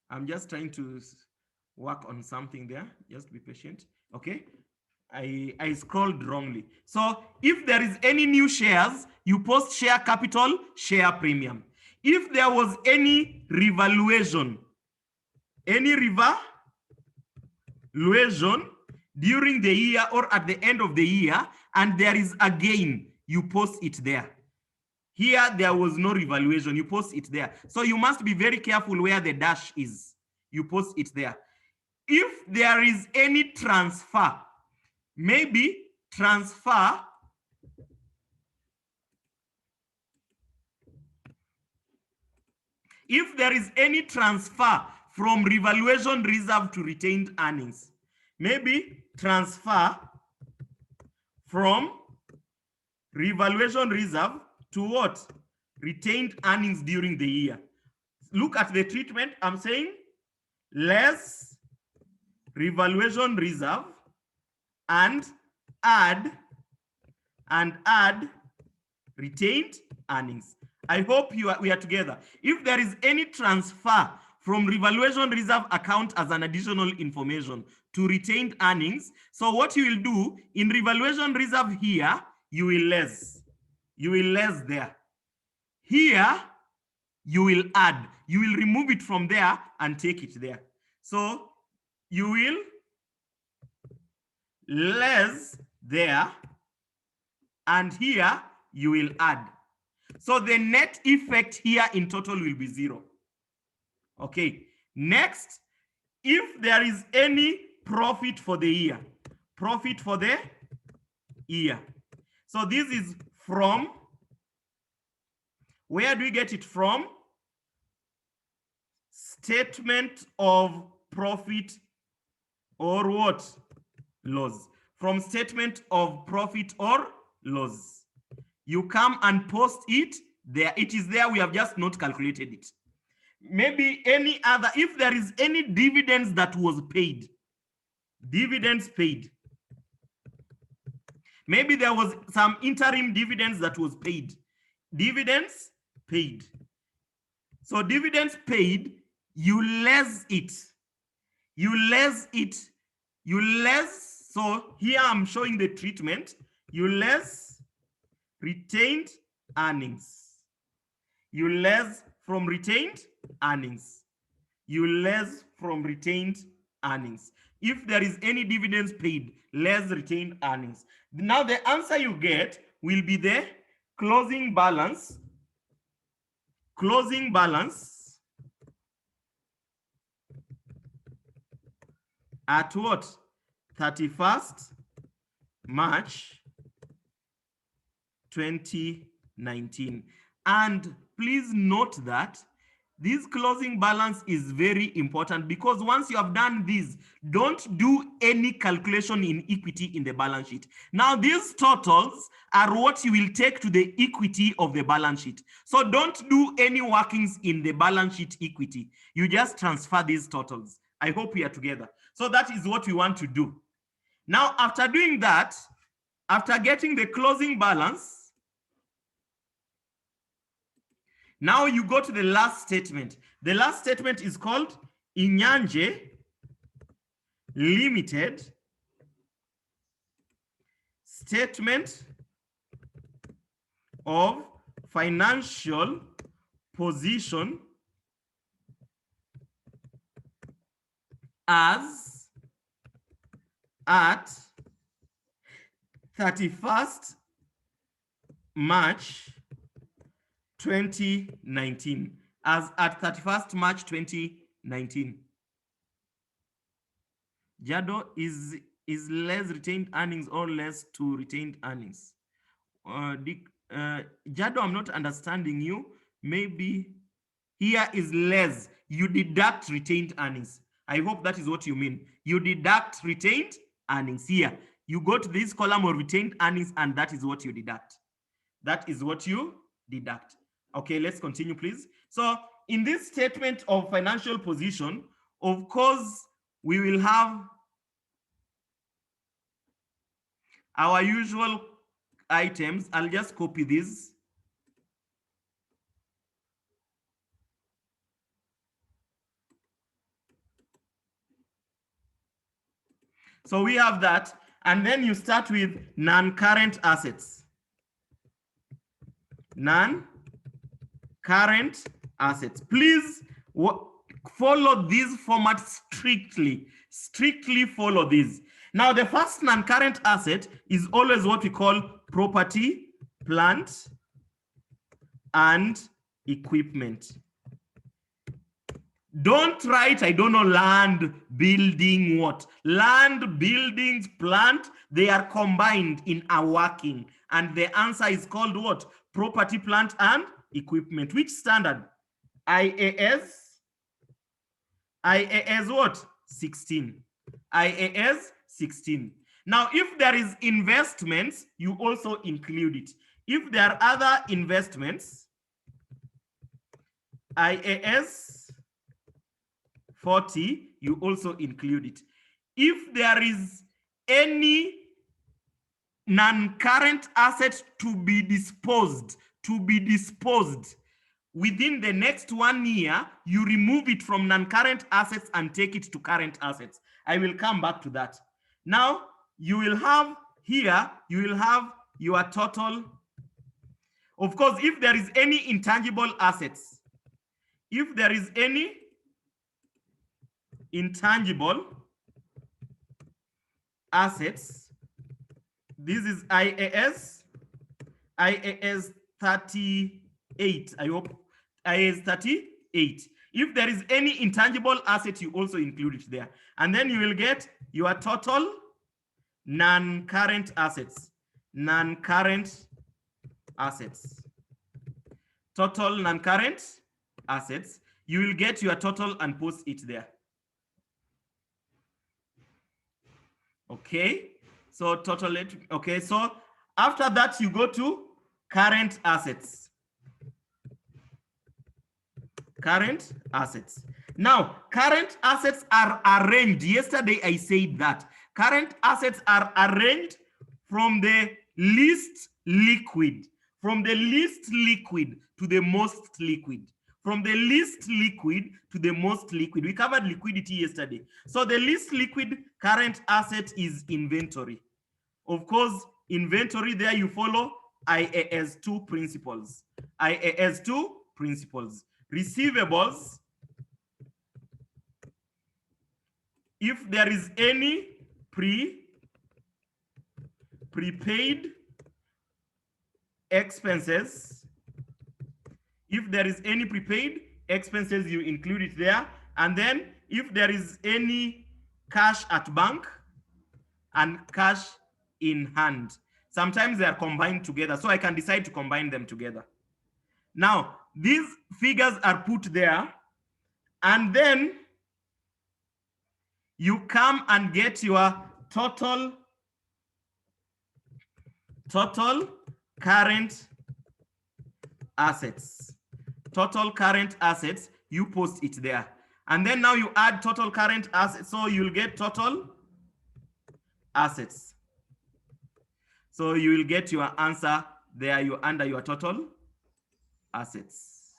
I'm just trying to work on something there. Just be patient. Okay. I scrolled wrongly. So if there is any new shares, you post share capital, share premium. If there was any revaluation during the year or at the end of the year, and there is a gain, you post it there. Here, there was no revaluation. You post it there. So you must be very careful where the dash is. You post it there. If there is any transfer, maybe transfer if there is any transfer from revaluation reserve to retained earnings, maybe transfer from revaluation reserve to what? Retained earnings during the year. Look at the treatment. I'm saying less revaluation reserve and add retained earnings. I hope we are together. If there is any transfer from revaluation reserve account as an additional information to retained earnings, so what you will do in revaluation reserve here, you will less there. Here, you will add. You will remove it from there and take it there. So you will less there, and here you will add. So the net effect here in total will be 0. Okay. Next, if there is any profit for the year, So this is from, where do we get it from? Statement of profit or what? Loss. From statement of profit or loss. You come and post it there. It is there. We have just not calculated it. Maybe any other, if there is any dividends that was paid, dividends paid. Maybe there was some interim dividends that was paid. Dividends paid. So dividends paid, you less it. So here I'm showing the treatment. You less retained earnings. You less from retained earnings. You less from retained earnings. If there is any dividends paid, less retained earnings. Now the answer you get will be the closing balance. Closing balance at what? 31st March 2019. And please note that this closing balance is very important, because once you have done this, don't do any calculation in equity in the balance sheet. Now, these totals are what you will take to the equity of the balance sheet. So don't do any workings in the balance sheet equity. You just transfer these totals. I hope we are together. So that is what we want to do. Now, after doing that, after getting the closing balance, now you go to the last statement. The last statement is called Inyanje Limited Statement of Financial Position as at 31st March 2019. As at 31st March 2019. Jado, is less retained earnings or less to retained earnings? Jado, I'm not understanding you. Maybe here is less. You deduct retained earnings. I hope that is what you mean. You deduct retained earnings here. You go to this column of retained earnings, and that is what you deduct. That is what you deduct. Okay, let's continue, please. So in this statement of financial position, of course, we will have our usual items. I'll just copy this. So we have that, and then you start with non-current assets. Non-current assets. Please follow this format strictly. Strictly follow this. Now, the first non-current asset is always what we call property, plant, and equipment. Don't write, I don't know, land, building, what? Land, buildings, plant, they are combined in a working. And the answer is called what? Property, plant, and equipment. Which standard? IAS? IAS what? 16. IAS 16. Now, if there is investments, you also include it. If there are other investments, IAS 40, you also include it. If there is any non-current asset to be disposed within the next 1 year, you remove it from non-current assets and take it to current assets. I will come back to that. Now, you will have here, you will have your total. Of course, if there is any intangible assets, if there is any intangible assets, this is IAS 38, I hope, IAS 38. If there is any intangible asset, you also include it there. And then you will get your total non-current assets. Non-current assets. Total non-current assets. You will get your total and post it there. Okay, so total, okay, so after that you go to current assets. Current assets. Now, current assets are arranged. Yesterday I said that. Current assets are arranged from the least liquid. From the least liquid to the most liquid. From the least liquid to the most liquid. We covered liquidity yesterday. So the least liquid current asset is inventory. Of course, inventory, there you follow IAS 2 principles. IAS 2 principles. Receivables, if there is any prepaid expenses, if there is any prepaid expenses, you include it there. And then if there is any cash at bank, and cash in hand. Sometimes they are combined together, so I can decide to combine them together. Now, these figures are put there, and then you come and get your total current assets. Total current assets, you post it there. And then now you add total current assets, so you'll get total assets. So you will get your answer there, you under your total assets.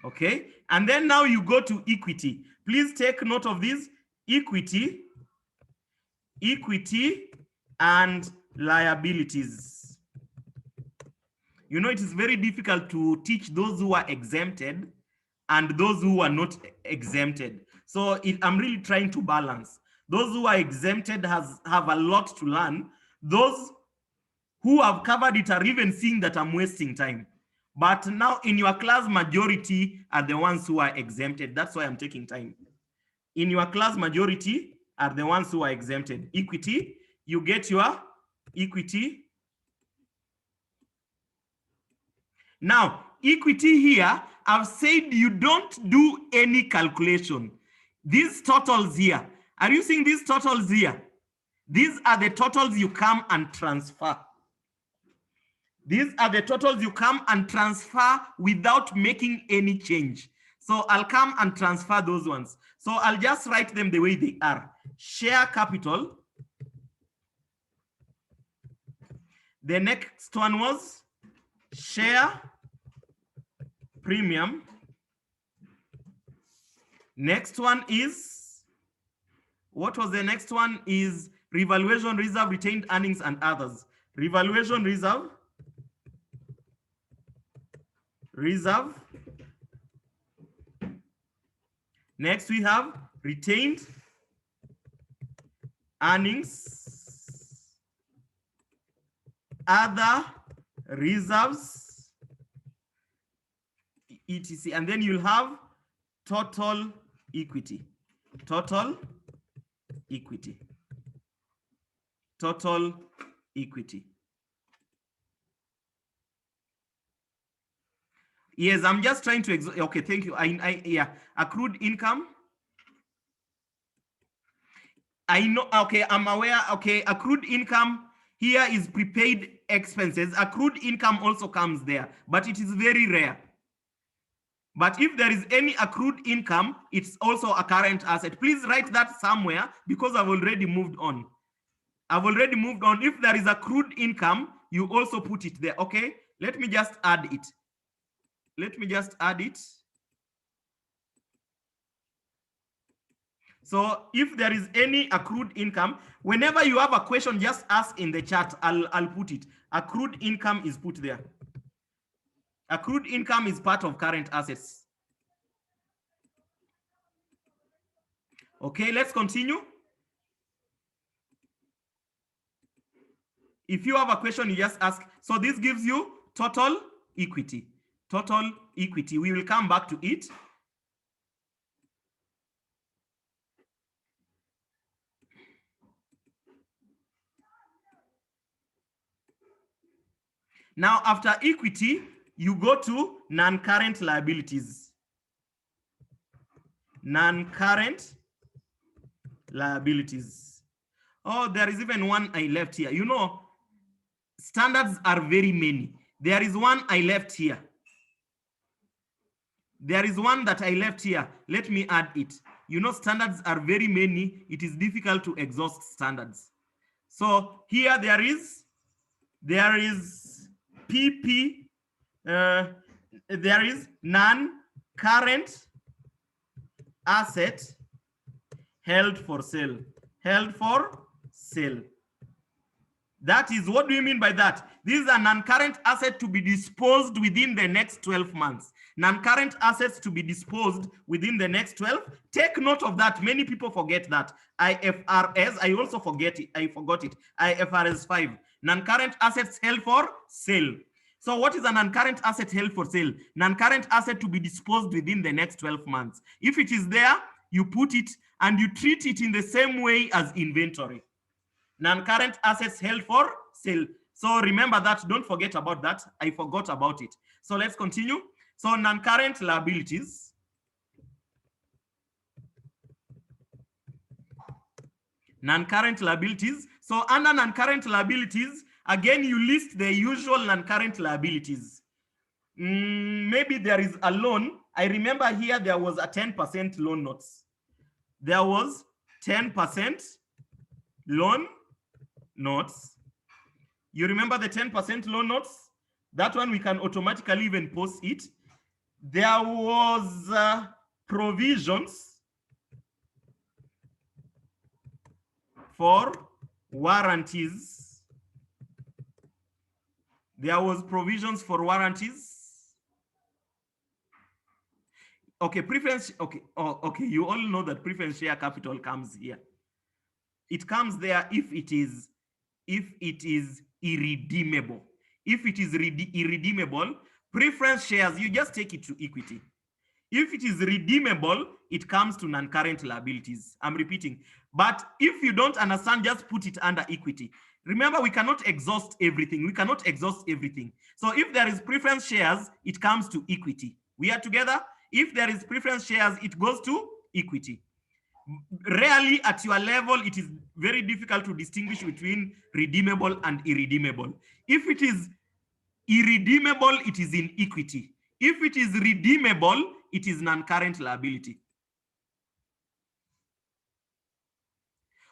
Okay, and then now you go to equity. Please take note of this: equity and liabilities. You know, it is very difficult to teach those who are exempted and those who are not exempted. So I'm really trying to balance. Those who are exempted have a lot to learn. Those who have covered it are even seeing that I'm wasting time. But now in your class, majority are the ones who are exempted. That's why I'm taking time. In your class, majority are the ones who are exempted. Equity, you get your equity. Now, equity here, I've said you don't do any calculation. These totals here, are you seeing these totals here? These are the totals you come and transfer. These are the totals you come and transfer without making any change. So I'll come and transfer those ones. So I'll just write them the way they are. Share capital. The next one was share premium. Next one is, what was the next one? Is revaluation reserve, retained earnings, and others. Revaluation reserve. Next we have retained earnings, other reserves, etc. And then you'll have total equity. Total equity. Total equity. Yes, I'm just trying to, okay, thank you. Yeah, accrued income. I know, okay, I'm aware, okay, accrued income here is prepaid expenses. Accrued income also comes there, but it is very rare. But if there is any accrued income, it's also a current asset. Please write that somewhere because I've already moved on. I've already moved on. If there is accrued income, you also put it there, okay? Let me just add it. Let me just add it. So if there is any accrued income, whenever you have a question, just ask in the chat. I'll put it. Accrued income is put there. Accrued income is part of current assets. Okay, let's continue. If you have a question, you just ask. So this gives you total equity. Total equity. We will come back to it. Now, after equity, you go to non-current liabilities. Non-current liabilities. Oh, there is even one I left here. You know, standards are very many. There is one I left here. There is one that I left here. Let me add it. You know, standards are very many. It is difficult to exhaust standards. So here there is PP, there is non-current asset held for sale. Held for sale. That is, what do you mean by that? This is a non-current asset to be disposed within the next 12 months. Non-current assets to be disposed within the next 12. Take note of that. Many people forget that. IFRS, I also forget it. I forgot it. IFRS 5. Non-current assets held for sale. So what is a non-current asset held for sale? Non-current asset to be disposed within the next 12 months. If it is there, you put it and you treat it in the same way as inventory. Non-current assets held for sale. So remember that, don't forget about that. I forgot about it. So let's continue. So non-current liabilities. Non-current liabilities. So under non-current liabilities, again, you list the usual non-current liabilities. Maybe there is a loan. I remember here there was a 10% loan notes. There was 10% loan notes. You remember the 10% loan notes? That one we can automatically even post it. There was provisions for warranties. There was provisions for warranties. Okay, preference. Okay, okay. You all know that preference share capital comes here. It comes there if it is irredeemable. If it is irredeemable, preference shares, you just take it to equity. If it is redeemable, it comes to non-current liabilities. I'm repeating. But if you don't understand, just put it under equity. Remember, we cannot exhaust everything. We cannot exhaust everything. So if there is preference shares, it comes to equity. We are together? If there is preference shares, it goes to equity. Rarely at your level, it is very difficult to distinguish between redeemable and irredeemable. If it is irredeemable, it is in equity. If it is redeemable, it is non-current liability.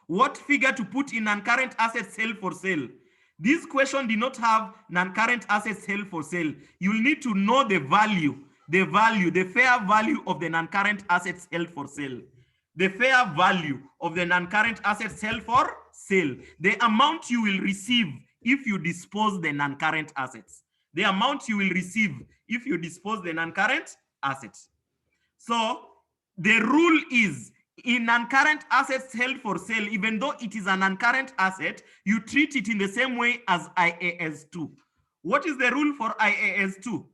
What figure to put in non-current assets held for sale? This question did not have non-current assets held for sale. You'll need to know the value, the fair value of the non-current assets held for sale. The fair value of the non-current assets held for sale. The amount you will receive if you dispose the non-current assets. The amount you will receive if you dispose the non-current assets. So the rule is, in non-current assets held for sale, even though it is a non-current asset, you treat it in the same way as IAS 2. What is the rule for IAS 2?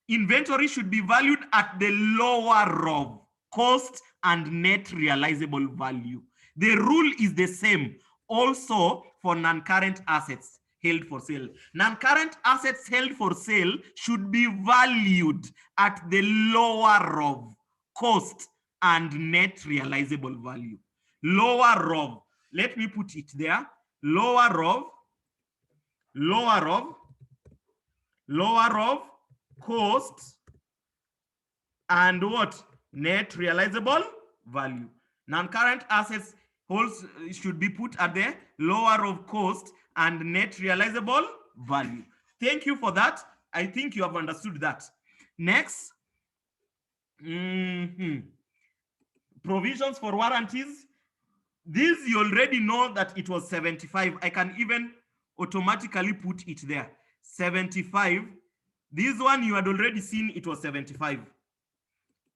Inventory should be valued at the lower of cost and net realizable value. The rule is the same also for non-current assets held for sale. Non-current assets held for sale should be valued at the lower of cost and net realizable value. Lower of, let me put it there, lower of cost and what? Net realizable value. Non-current assets should be put at the lower of cost and net realizable value. Thank you for that. I think you have understood that. Next, provisions for warranties. This you already know that it was 75. I can even automatically put it there. 75. This one you had already seen, it was 75.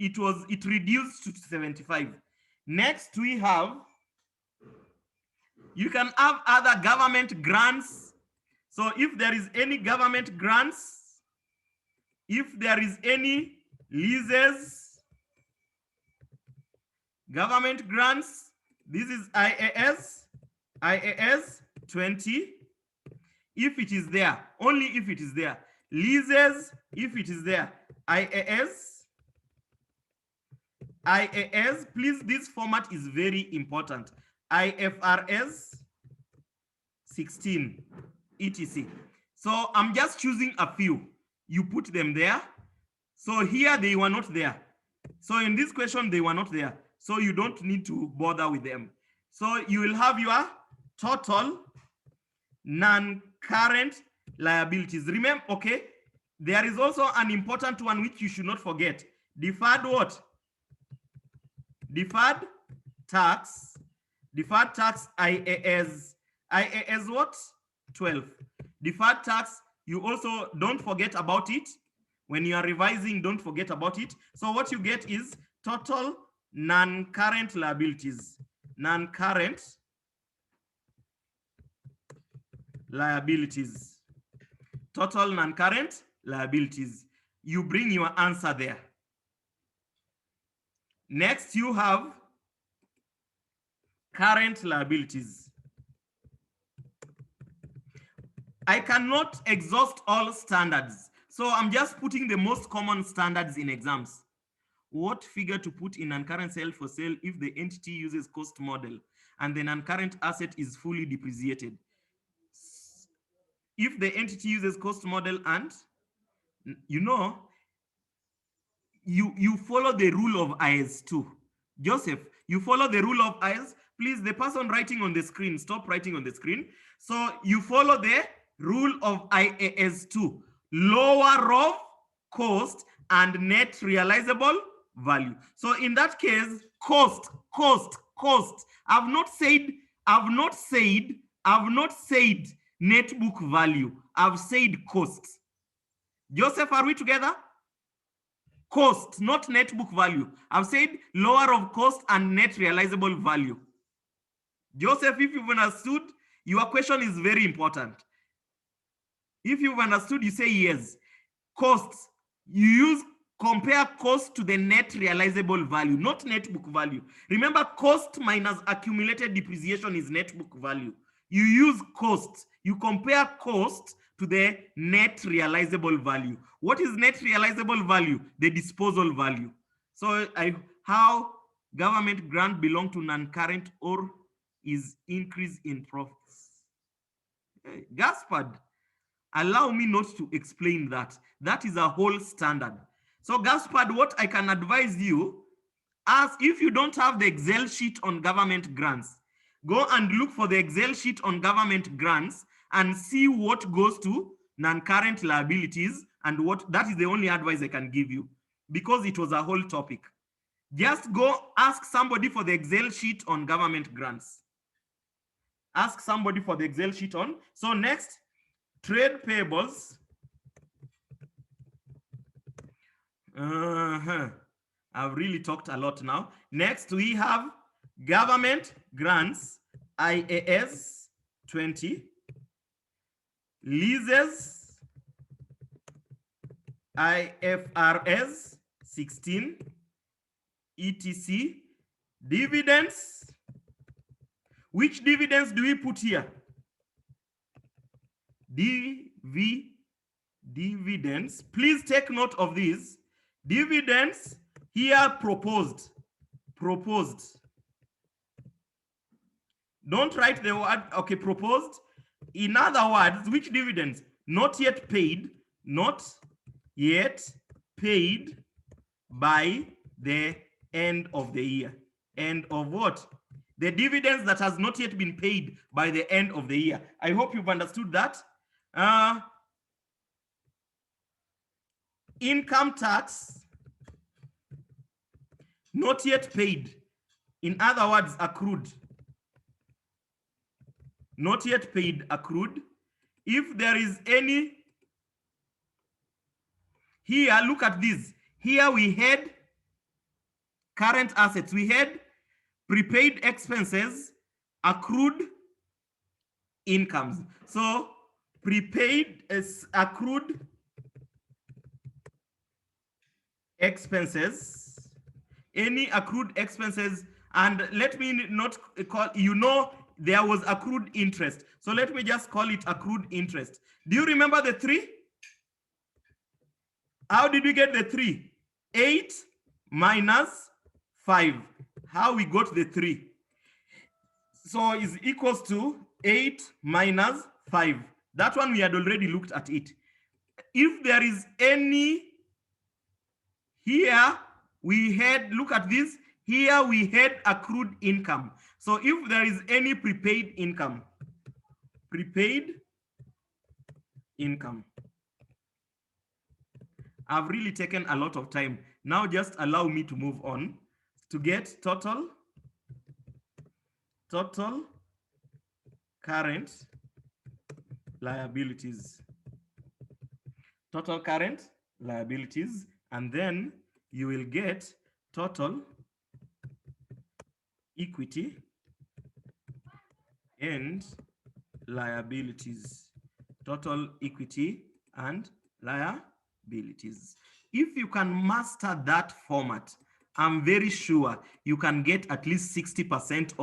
It reduced to 75. Next we have, you can have other government grants. So if there is any government grants, if there is any leases, government grants, this is IAS 20. If it is there, only if it is there. Leases, if it is there. IAS, please, this format is very important. IFRS 16, etc. So I'm just choosing a few. You put them there. So here they were not there. So in this question, they were not there. So you don't need to bother with them. So you will have your total non-current liabilities. Remember, okay, there is also an important one which you should not forget. Deferred what? Deferred tax. Deferred tax IAS what? 12. Deferred tax, you also don't forget about it. When you are revising, don't forget about it. So what you get is total non-current liabilities. Non-current liabilities. total non-current liabilities. You bring your answer there. Next, you have current liabilities. I cannot exhaust all standards, so I'm just putting the most common standards in exams. What figure to put in non-current sale for sale if the entity uses cost model and the non-current asset is fully depreciated? If the entity uses cost model and, you follow the rule of IS2. Joseph, you follow the rule of IS. Please, the person writing on the screen, stop writing on the screen. So you follow the rule of IAS2. Lower of cost and net realizable value. So in that case, cost. I've not said net book value. I've said cost. Joseph, are we together? Cost, not net book value. I've said lower of cost and net realizable value. Joseph, if you've understood, your question is very important. If you've understood, you say yes. Costs, you compare cost to the net realizable value, not net book value. Remember, cost minus accumulated depreciation is net book value. You use cost. You compare cost to the net realizable value. What is net realizable value? The disposal value. So how government grant belong to non-current or is increase in profits? Hey, Gaspard, allow me not to explain that. That is a whole standard. So Gaspard, what I can advise you, as if you don't have the Excel sheet on government grants, go and look for the Excel sheet on government grants and see what goes to non-current liabilities and what, that is the only advice I can give you because it was a whole topic. Just go ask somebody for the Excel sheet on government grants. Ask somebody for the Excel sheet on. So next, trade payables. I've really talked a lot now. Next, we have government grants, IAS 20, leases, IFRS 16, etc. Dividends. Which dividends do we put here? Dividends. Please take note of these. Dividends here proposed. Don't write the word, okay, proposed. In other words, which dividends? Not yet paid by the end of the year. End of what? The dividends that has not yet been paid by the end of the year. I hope you've understood that. Income tax, not yet paid. In other words, accrued. Not yet paid, accrued. If there is any, here, look at this. Here we had current assets. We had prepaid expenses, accrued incomes. So prepaid is accrued expenses, any accrued expenses, and let me not call, there was accrued interest. So let me just call it accrued interest. Do you remember the 3? How did we get the 3? 8 minus 5. How we got the 3? So is equals to 8 minus 5. That one we had already looked at it. If there is any, here we had, look at this, here we had accrued income. So if there is any prepaid income, I've really taken a lot of time. Now just allow me to move on to get total current liabilities. Total current liabilities, and then you will get total equity and liabilities. Total equity and liabilities. If you can master that format, I'm very sure you can get at least 60%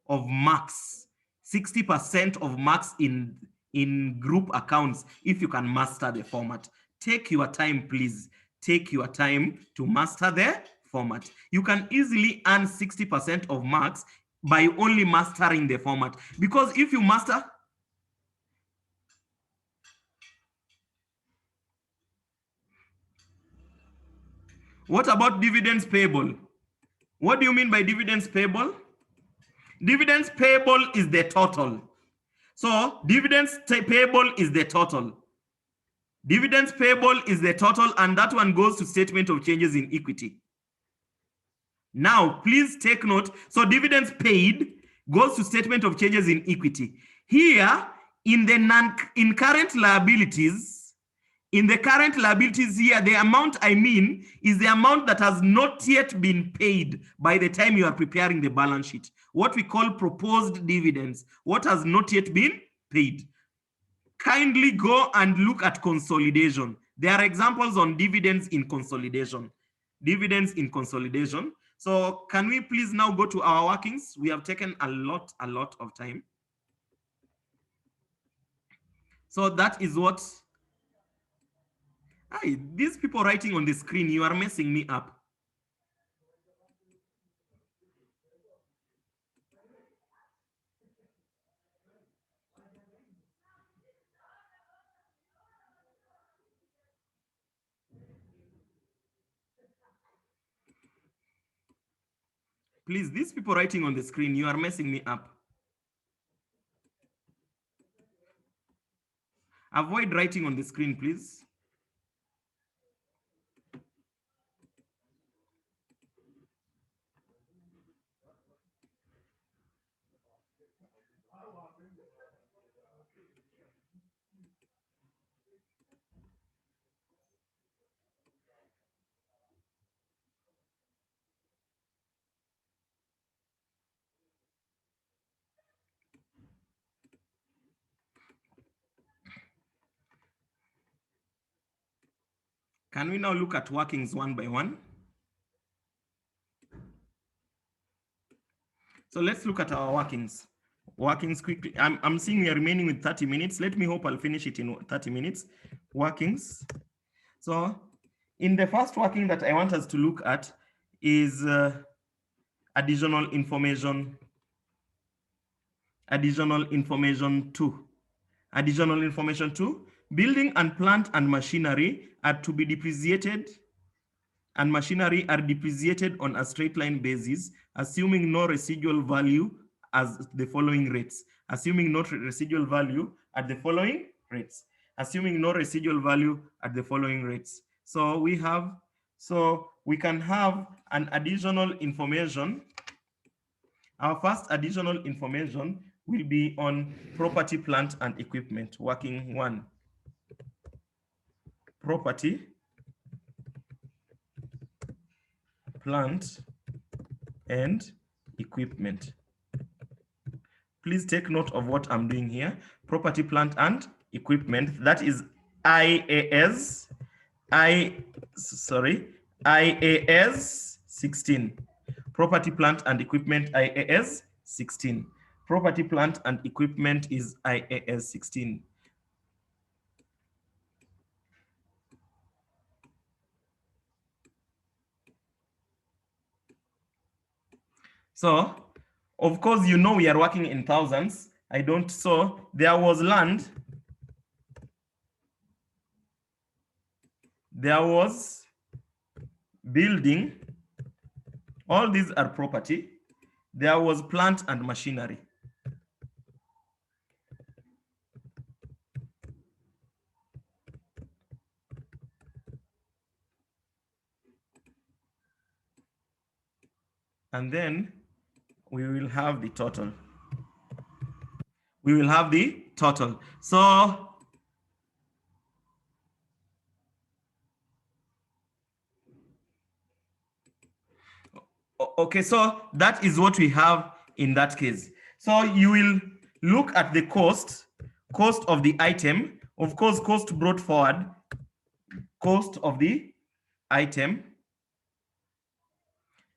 of marks, 60% of marks in group accounts if you can master the format. Take your time, please. Take your time to master the format. You can easily earn 60% of marks by only mastering the format. Because if you master, what about dividends payable? What do you mean by dividends payable? Dividends payable is the total. So dividends payable is the total. Dividends payable is the total, and that one goes to statement of changes in equity. Now, please take note. So dividends paid goes to statement of changes in equity. Here, in current liabilities, in the current liabilities here, the amount I mean is the amount that has not yet been paid by the time you are preparing the balance sheet. What we call proposed dividends, what has not yet been paid. Kindly go and look at consolidation. There are examples on dividends in consolidation. Dividends in consolidation. So can we please now go to our workings? We have taken a lot of time. So that is what, these people writing on the screen, you are messing me up. Please, these people writing on the screen, you are messing me up. Avoid writing on the screen, please. Can we now look at workings one by one? So let's look at our workings. Workings quickly. I'm seeing we are remaining with 30 minutes. Let me hope I'll finish it in 30 minutes. Workings. So in the first working that I want us to look at is additional information 2. Additional information 2, building and plant and machinery are to be depreciated, and machinery are depreciated on a straight line basis, assuming no residual value as the following rates. Assuming no residual value at the following rates. Assuming no residual value at the following rates. So we can have an additional information. Our first additional information will be on property, plant, and equipment. Working 1. Property, plant, and equipment. Please take note of what I'm doing here. Property, plant, and equipment. That is IAS 16. Property, plant, and equipment, IAS 16. Property, plant, and equipment is IAS 16. So, of course, you know we are working in thousands. So there was land. There was building. All these are property. There was plant and machinery. And then we will have the total. We will have the total. So okay, so that is what we have in that case. So you will look at the cost of the item, Of course, cost brought forward, cost of the item.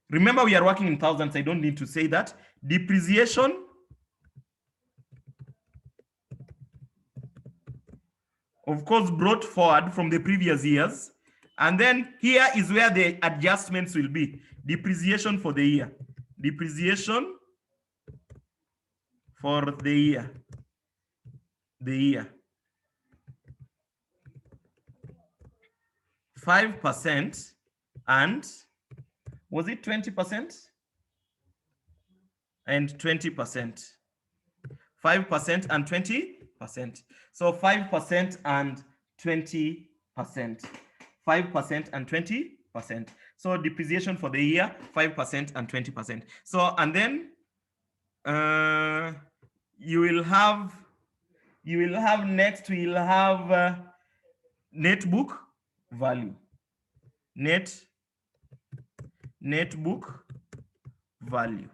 Remember, we are working in thousands. I don't need to say that. Depreciation of course brought forward from the previous years. And then here is where the adjustments will be. Depreciation for the year. Depreciation for the year. The year. 5% and was it 20%? And 20%. 5% and 20%. So 5% and 20%. 5% and 20%. So depreciation for the year, 5% and 20%. So, and then you will have next, we will have netbook value. Netbook value.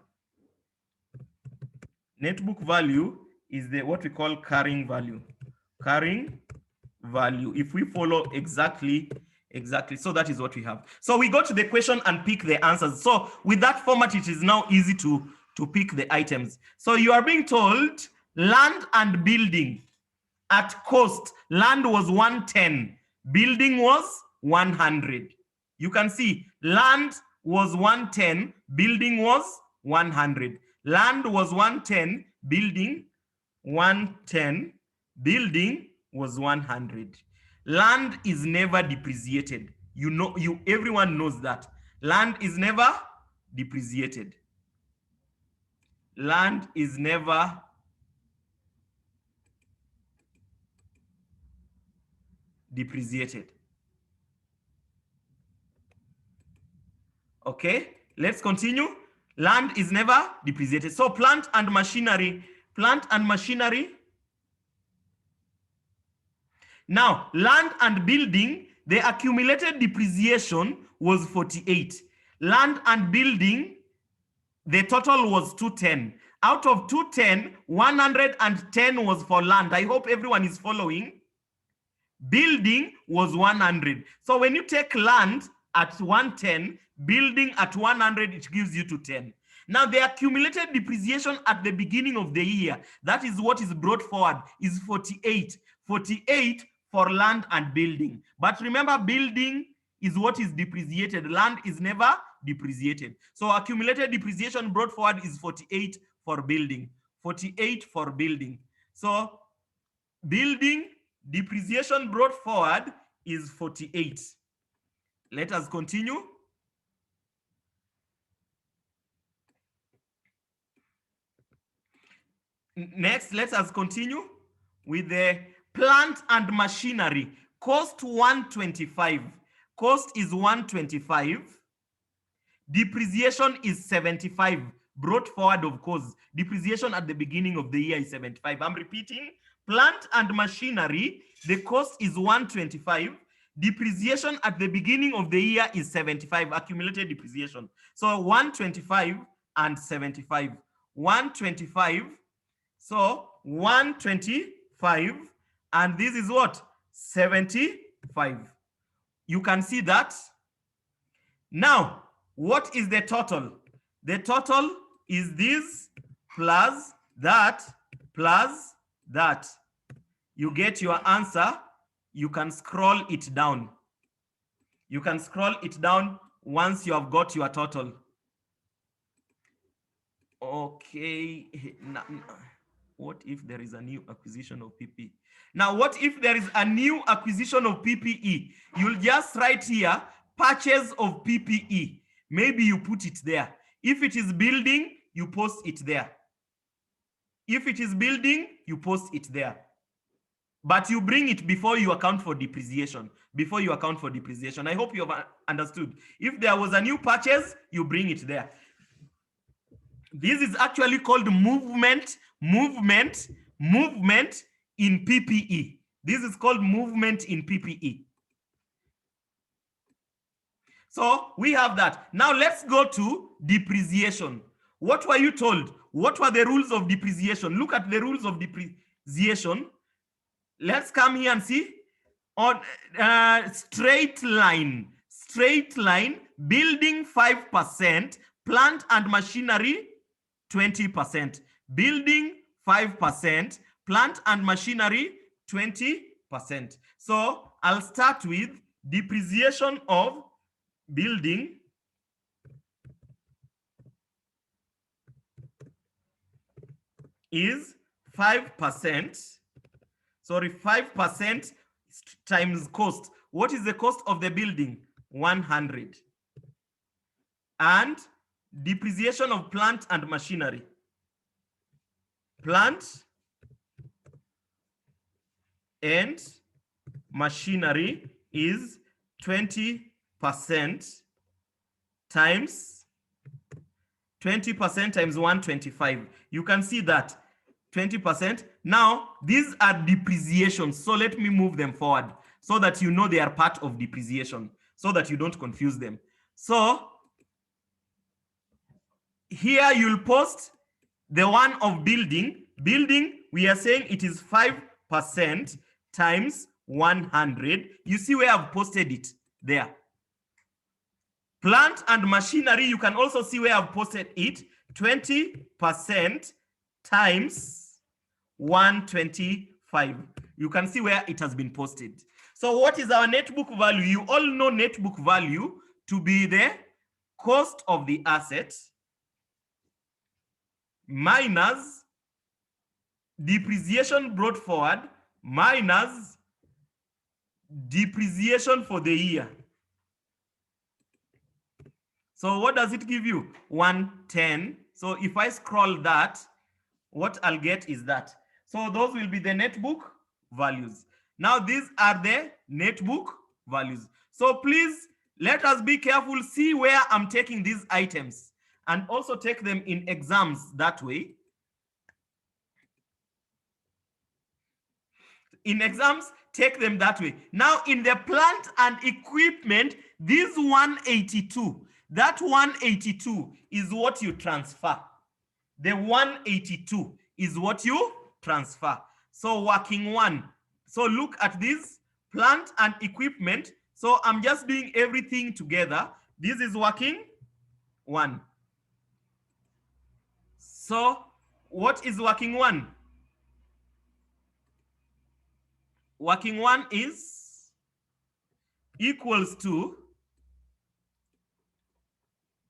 Netbook value is the what we call carrying value. Carrying value. If we follow exactly, so that is what we have. So we go to the question and pick the answers. So with that format, it is now easy to pick the items. So you are being told land and building at cost. Land was 110, building was 100. You can see land was 110, building was 100. Land was 110, building 110, building was 100. Land is never depreciated. You know, everyone knows that. Land is never depreciated. Land is never depreciated. Okay, let's continue. Land is never depreciated. So plant and machinery. Now, land and building, the accumulated depreciation was 48. Land and building, the total was 210. Out of 210, 110 was for land. I hope everyone is following. Building was 100. So when you take land at 110, building at 100, it gives you 210. Now the accumulated depreciation at the beginning of the year, that is what is brought forward, is 48. 48 for land and building. But remember, building is what is depreciated. Land is never depreciated. So accumulated depreciation brought forward is 48 for building. 48 for building. So building depreciation brought forward is 48. Let us continue. Next, let us continue with the plant and machinery. Cost 125. Cost is 125. Depreciation is 75. Brought forward, of course. Depreciation at the beginning of the year is 75. I'm repeating. Plant and machinery, the cost is 125. Depreciation at the beginning of the year is 75. Accumulated depreciation. So 125 and 75. 125. So 125, and this is what? 75. You can see that. Now, what is the total? The total is this plus that plus that. You get your answer. You can scroll it down. You can scroll it down once you have got your total. Okay. What if there is a new acquisition of PPE? Now, what if there is a new acquisition of PPE? You'll just write here, purchase of PPE. Maybe you put it there. If it is building, you post it there. If it is building, you post it there. But you bring it before you account for depreciation. Before you account for depreciation. I hope you have understood. If there was a new purchase, you bring it there. This is actually called movement in PPE. This is called movement in PPE. So we have that. Now let's go to depreciation. What were you told? What were the rules of depreciation? Look at the rules of depreciation. Let's come here and see on straight line, building 5%, plant and machinery 20%, building 5%, plant and machinery 20%. So I'll start with depreciation of building is 5%. Sorry, 5% times cost. What is the cost of the building? 100. And depreciation of plant and machinery. Plant and machinery is 20% times 125. You can see that 20%. Now, these are depreciations. So let me move them forward so that you know they are part of depreciation, so that you don't confuse them. So here you'll post the one of building. Building, we are saying it is 5% times 100. You see where I've posted it there. Plant and machinery, you can also see where I've posted it. 20% times 125. You can see where it has been posted. So what is our net book value? You all know net book value to be the cost of the asset minus depreciation brought forward minus depreciation for the year. So what does it give you? 110. So if I scroll that, what I'll get is that. So those will be the net book values. Now these are the net book values. So please let us be careful, see where I'm taking these items and also take them in exams that way. In exams, take them that way. Now in the plant and equipment, this 182, that 182 is what you transfer. The 182 is what you transfer. So working one. So look at this, plant and equipment. So I'm just doing everything together. This is working one. So what is working one? Working one is equals to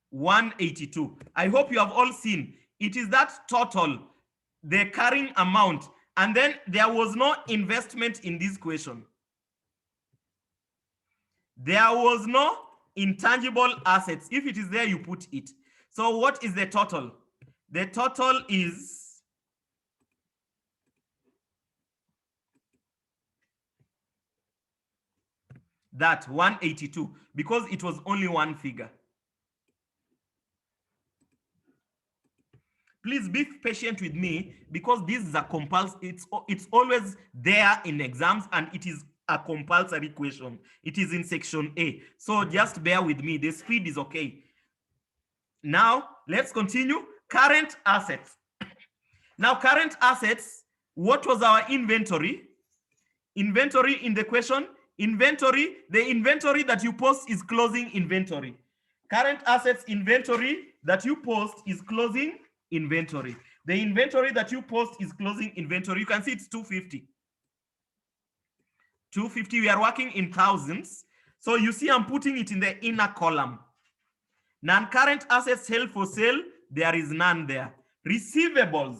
182. I hope you have all seen. It is that total, the carrying amount, and then there was no investment in this question. There was no intangible assets. If it is there, you put it. So what is the total? The total is that 182 because it was only one figure. Please be patient with me because this is a compulsory, it's always there in exams and it is a compulsory question. It is in section A. So just bear with me. The speed is okay. Now let's continue. Current assets. Now current assets, what was our inventory? Inventory in the question, inventory, the inventory that you post is closing inventory. Current assets inventory that you post is closing inventory. The inventory that you post is closing inventory. You can see it's 250. 250, we are working in thousands. So you see I'm putting it in the inner column. Non-current assets held for sale, there is none there. Receivables.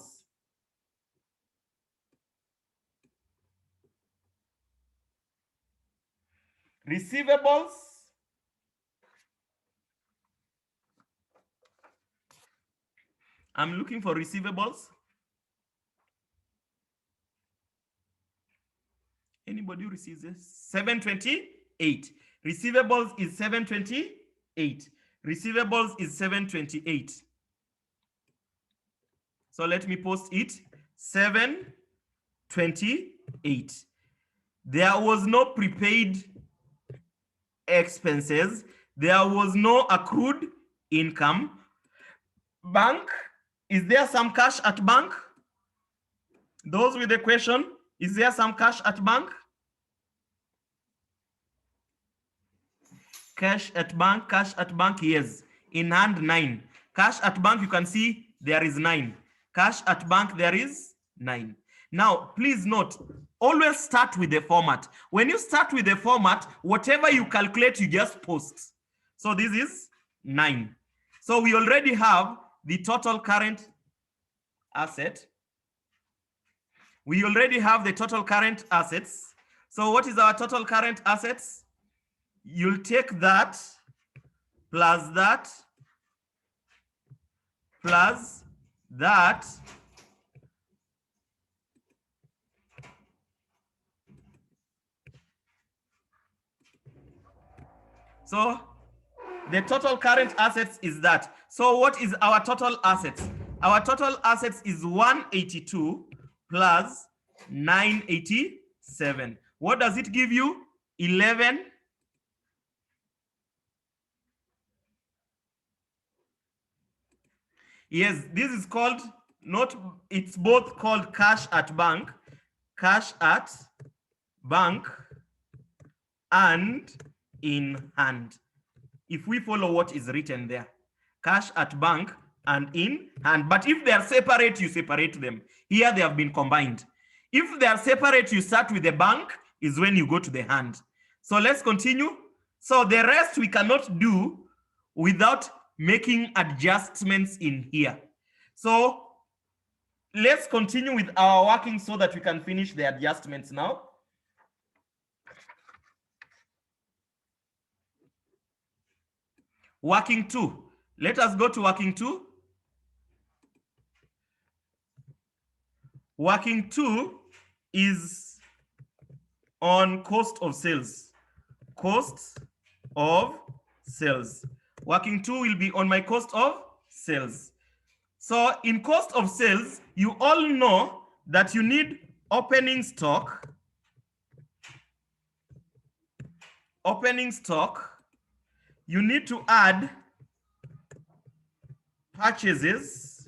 Receivables. I'm looking for receivables. Anybody who receives this? 728. Receivables is 728. Receivables is 728. So let me post it. 728. There was no prepaid expenses. There was no accrued income. Bank, is there some cash at bank? Those with the question. Is there some cash at bank? Cash at bank, yes. In hand 9. Cash at bank, you can see there is 9. Cash at bank, there is 9. Now, please note, always start with the format. When you start with the format, whatever you calculate, you just post. So this is 9. So we already have the total current asset. We already have the total current assets. So what is our total current assets? You'll take that plus that plus that so the total current assets is that. So what is our total assets? Our total assets is 182 plus 987. What does it give you? 11. Yes, this is called it's both called cash at bank and in hand. If we follow what is written there, cash at bank and in hand. But if they are separate, you separate them. Here they have been combined. If they are separate, you start with the bank, is when you go to the hand. So let's continue. So the rest we cannot do without making adjustments in here. So let's continue with our working so that we can finish the adjustments now. Working 2. Let us go to working 2. Working 2 is on cost of sales. Cost of sales. Working 2 will be on my cost of sales. So in cost of sales, you all know that you need opening stock. Opening stock. You need to add purchases.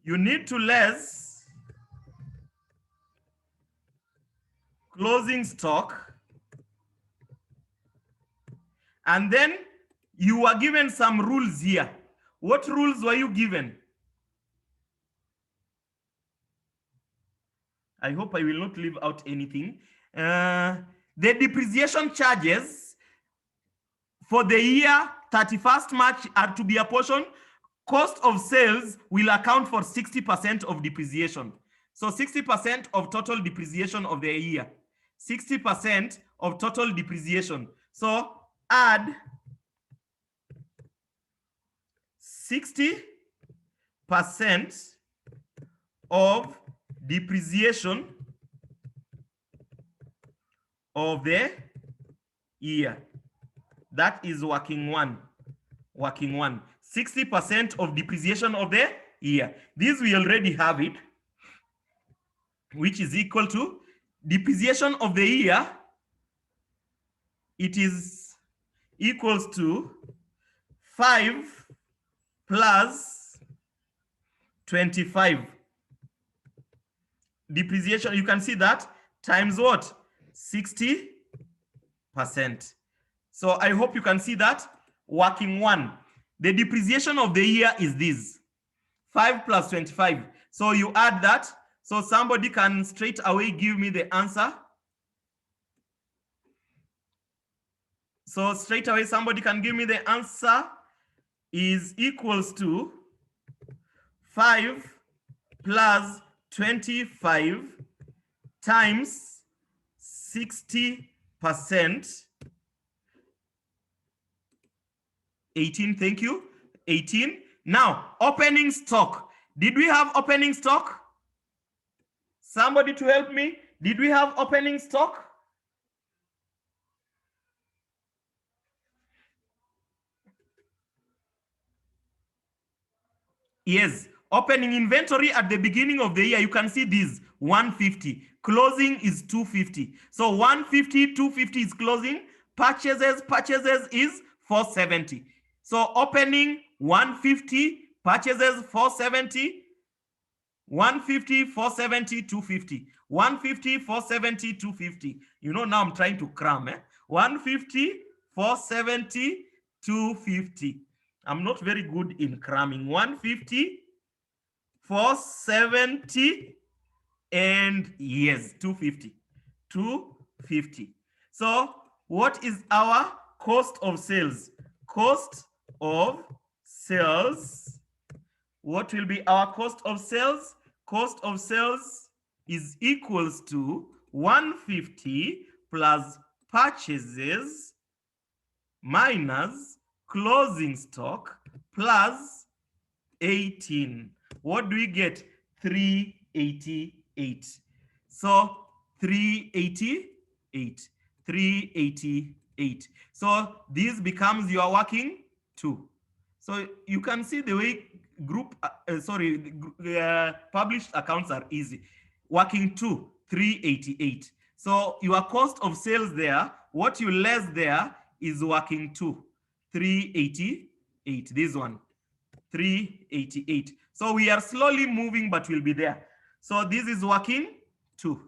You need to less closing stock. And then you were given some rules here. What rules were you given? I hope I will not leave out anything. The depreciation charges for the year 31st March are to be apportioned. Cost of sales will account for 60% of depreciation. So 60% of total depreciation of the year. 60% of total depreciation. So add 60% of depreciation of the year. That is working 1. Working 1. 60% of depreciation of the year. This we already have it, which is equal to depreciation of the year. It is equals to 5 plus 25. Depreciation, you can see that, times what? 60%. So I hope you can see that. Working 1. The depreciation of the year is this. 5 plus 25. So you add that. So somebody can straight away give me the answer. So straight away somebody can give me the answer is equals to 5 plus 25 times 60%. 18, thank you. 18. Now, opening stock. Did we have opening stock? Somebody to help me. Did we have opening stock? Yes. Opening inventory at the beginning of the year, you can see this 150. Closing is 250. So 150, 250 is closing. Purchases is 470. So opening 150, purchases 470. 150, 470, 250. 150, 470, 250. You know, now I'm trying to cram. 150, 470, 250. I'm not very good in cramming. 150, 470, and yes, 250. 250. So what is our cost of sales? Cost of sales. What will be our cost of sales? Cost of sales is equals to 150 plus purchases minus closing stock plus 18. What do we get? 388. So 388. 388. So this becomes your working two. So you can see the way published accounts are easy. Working two, 388. So your cost of sales there, what you less there is working two, 388. This one, 388. So we are slowly moving, but we'll be there. So this is working two.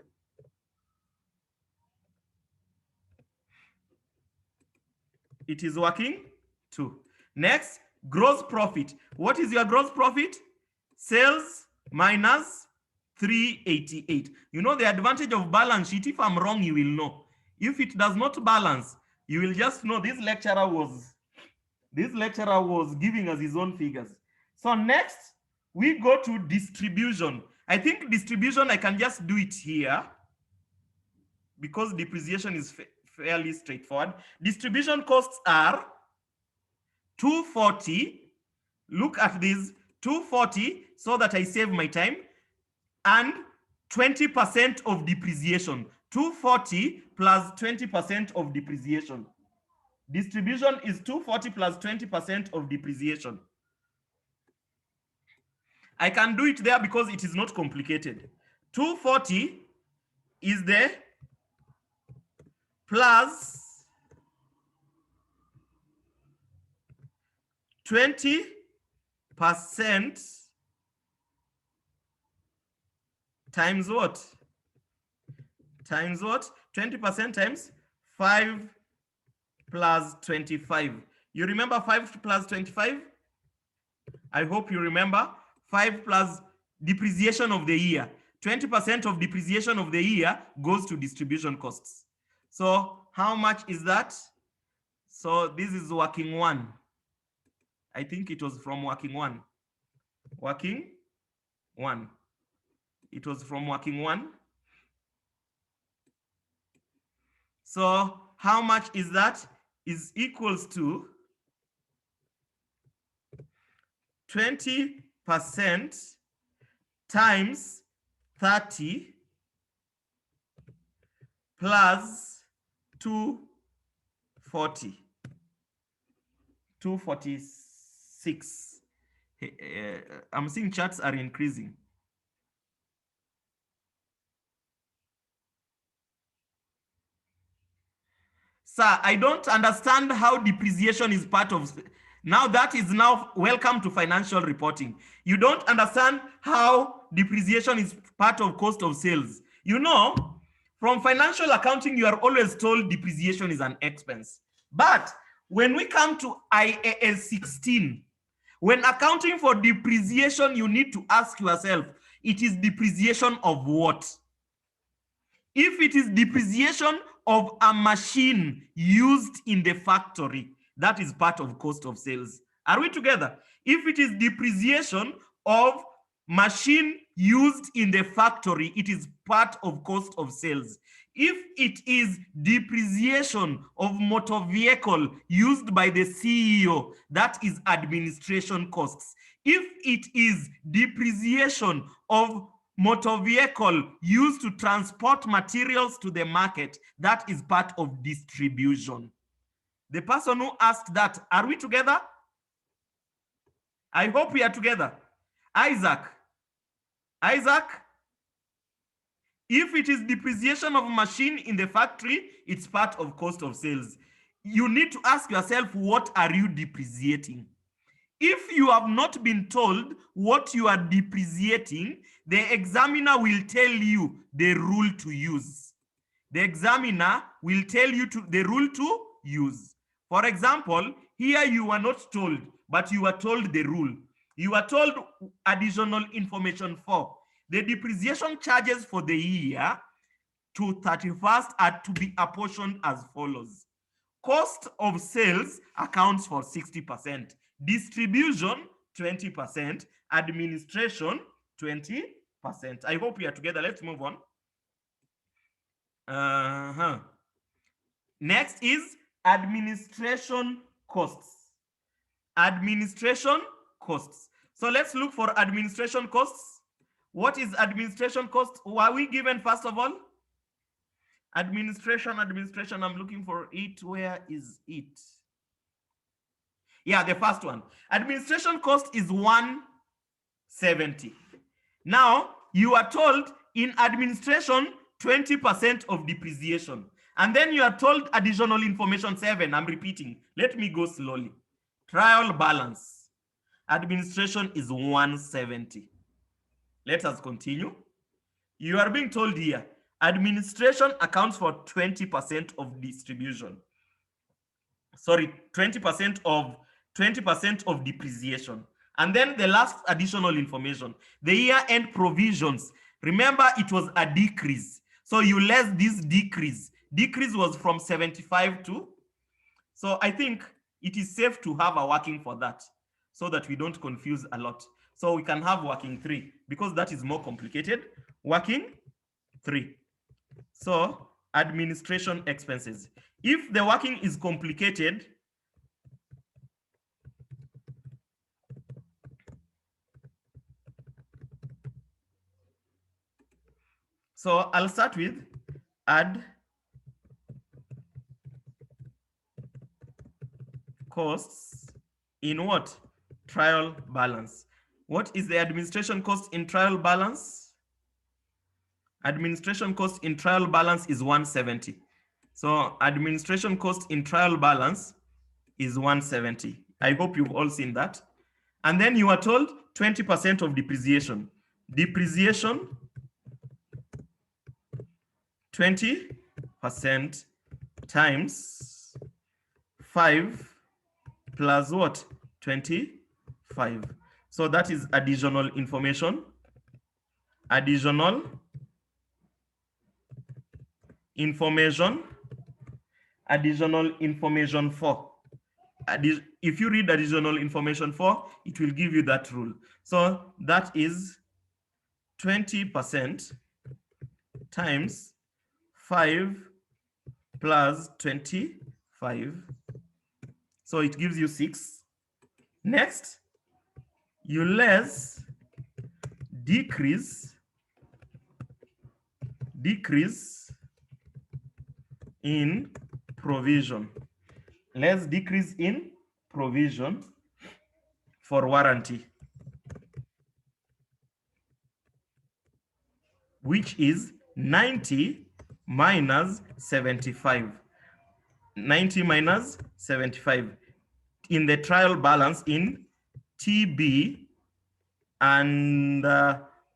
It is working two. Next, gross profit. What is your gross profit? Sales minus 388. You know the advantage of balance sheet. If I'm wrong, you will know. If it does not balance, you will just know this lecturer was giving us his own figures. So next, we go to distribution. I think distribution, I can just do it here because depreciation is fairly straightforward. Distribution costs are 240. Look at this, 240, so that I save my time, and 20% of depreciation. 240 plus 20% of depreciation. Distribution is 240 plus 20% of depreciation. I can do it there because it is not complicated. 240 is the plus 20% times what? Times what? 20% times 5 plus 25. You remember 5 plus 25? I hope you remember. 5 plus depreciation of the year. 20% of depreciation of the year goes to distribution costs. So how much is that? So this is working one. I think it was from working one. Working one. It was from working one. So how much is that? Is equals to 20% times 30 plus 240. 246. I'm seeing charts are increasing. Sir, I don't understand how depreciation is part of. Now that is now welcome to financial reporting. You don't understand how depreciation is part of cost of sales. You know, from financial accounting, you are always told depreciation is an expense. But when we come to IAS 16, when accounting for depreciation, you need to ask yourself, it is depreciation of what? If it is depreciation of a machine used in the factory, that is part of cost of sales. Are we together? If it is depreciation of machine used in the factory, it is part of cost of sales. If it is depreciation of motor vehicle used by the CEO, that is administration costs. If it is depreciation of motor vehicle used to transport materials to the market, that is part of distribution. The person who asked that, are we together? I hope we are together. Isaac, if it is depreciation of a machine in the factory, it's part of cost of sales. You need to ask yourself, what are you depreciating? If you have not been told what you are depreciating, the examiner will tell you the rule to use. The examiner will tell you the rule to use. For example, here you are not told, but you are told the rule. You are told additional information 4. The depreciation charges for the year to 31st are to be apportioned as follows. Cost of sales accounts for 60%. Distribution, 20%. Administration, 20%. I hope we are together. Let's move on. Next is administration costs. Administration costs. So let's look for administration costs. What is administration cost? Were we given first of all? Administration, I'm looking for it. Where is it? Yeah, the first one. Administration cost is 170. Now, you are told in administration, 20% of depreciation. And then you are told additional information 7. I'm repeating. Let me go slowly. Trial balance. Administration is 170. Let us continue. You are being told here, administration accounts for 20% of distribution. Sorry, 20% of depreciation. And then the last additional information, the year-end provisions. Remember, it was a decrease. So you less this decrease. Decrease was from 75 to. So I think it is safe to have a working for that so that we don't confuse a lot. So we can have working 3 because that is more complicated. Working 3. So administration expenses. If the working is complicated, so I'll start with add costs in what? Trial balance. What is the administration cost in trial balance? Administration cost in trial balance is 170. So administration cost in trial balance is 170. I hope you've all seen that. And then you are told 20% of depreciation. Depreciation, 20% times 5 plus what? 25. So that is additional information. Additional information. Additional information 4. If you read additional information 4, it will give you that rule. So that is 20% times 5 plus 25. So it gives you 6. Next, you less decrease in provision. Less decrease in provision for warranty, which is 90 minus 75. 90 minus 75 in the trial balance in TB and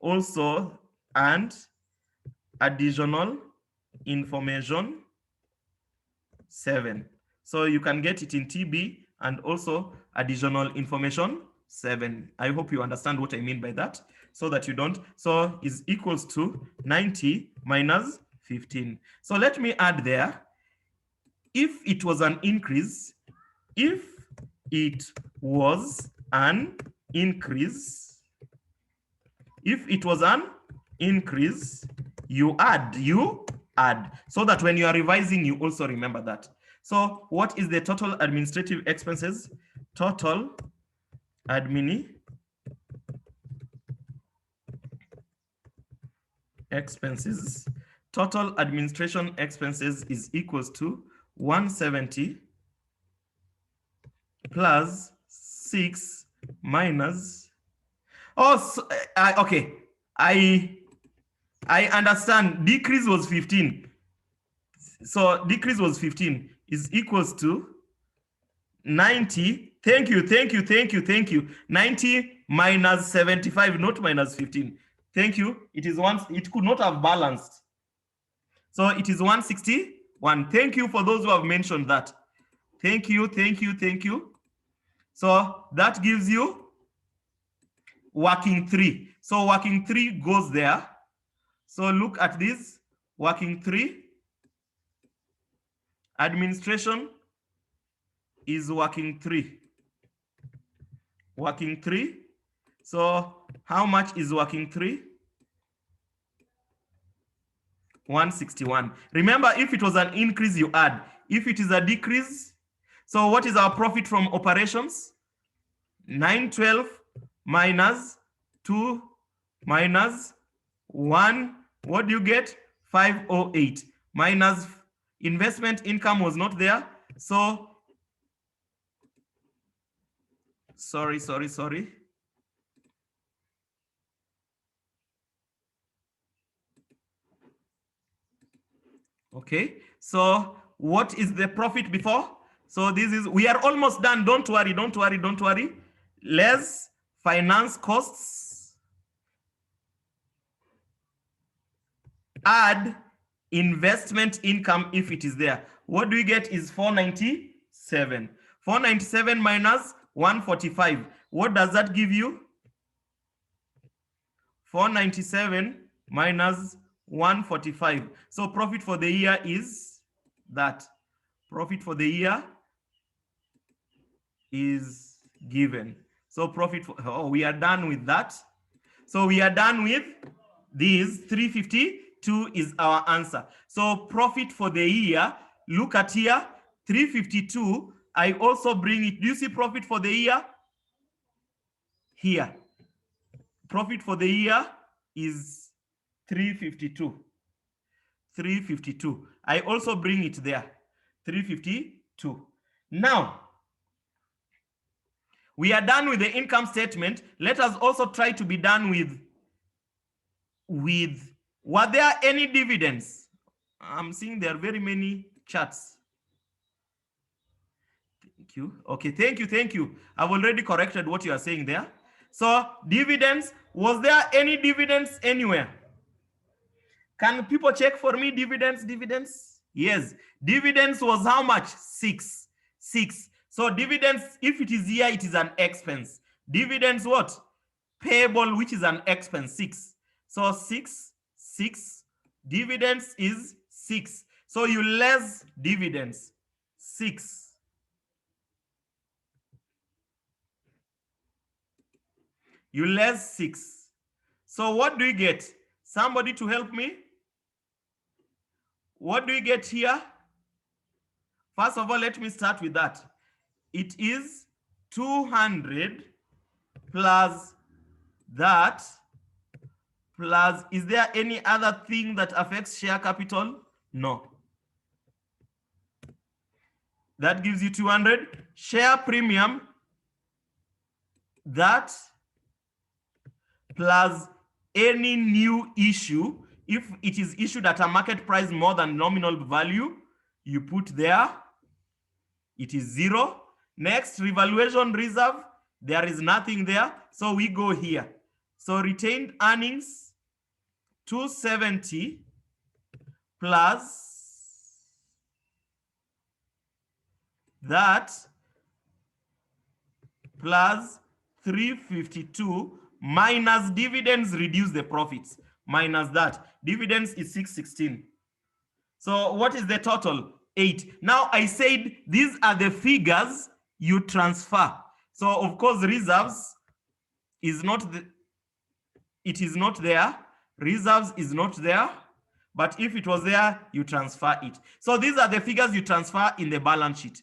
also additional information 7. So you can get it in TB and also additional information 7. I hope you understand what I mean by that so that you don't. So is equals to 90 minus 15. So let me add there. If it was an increase, you add, so that when you are revising, you also remember that. So what is the total administrative expenses? Total admin expenses. Total administration expenses is equals to 170 plus 6 minus. Oh, so, okay. I understand. Decrease was 15. So decrease was 15 is equals to 90 Thank you, thank you, thank you, thank you. 90 minus 75, not minus 15. Thank you. It is one, it could not have balanced. So it is 161. Thank you for those who have mentioned that. Thank you, thank you, thank you. So that gives you working 3. So working 3 goes there. So look at this. Working 3. Administration is working 3. Working 3. So how much is working 3? 161. Remember, if it was an increase, you add. If it is a decrease, so what is our profit from operations? 912 minus 2 minus 1. What do you get? 508. Minus investment income was not there. So, sorry. Okay, so what is the profit before? So this is, we are almost done. Don't worry. Less finance costs, add investment income if it is there. What do we get is 497. 497 minus 145. What does that give you? 497 minus 145. So profit for the year is that. Profit for the year is given. So profit for, oh, we are done with that. So we are done with these. 352 is our answer. So profit for the year, look at here, 352. I also bring it. Do you see profit for the year? Here. Profit for the year is 352. 352. I also bring it there. 352. Now, we are done with the income statement. Let us also try to be done with were there any dividends? I'm seeing there are very many charts. Thank you. Okay, thank you. I've already corrected what you are saying there. So dividends, was there any dividends anywhere? Can people check for me dividends? Yes. Dividends was how much? 6. So dividends, if it is here, it is an expense. Dividends what? Payable, which is an expense, 6. So 6. Dividends is 6. So you less dividends, 6. You less 6. So what do you get? Somebody to help me? What do you get here? First of all, let me start with that. It is 200 plus that plus, is there any other thing that affects share capital? No. That gives you 200. Share premium, that plus any new issue. If it is issued at a market price more than nominal value, you put there, it is 0. Next, revaluation reserve, there is nothing there, so we go here. So retained earnings, 270 plus that plus 352 minus dividends, reduce the profits, minus that. Dividends is 616. So what is the total? 8. Now I said these are the figures you transfer. So of course reserves is not it is not there. Reserves is not there. But if it was there, you transfer it. So these are the figures you transfer in the balance sheet.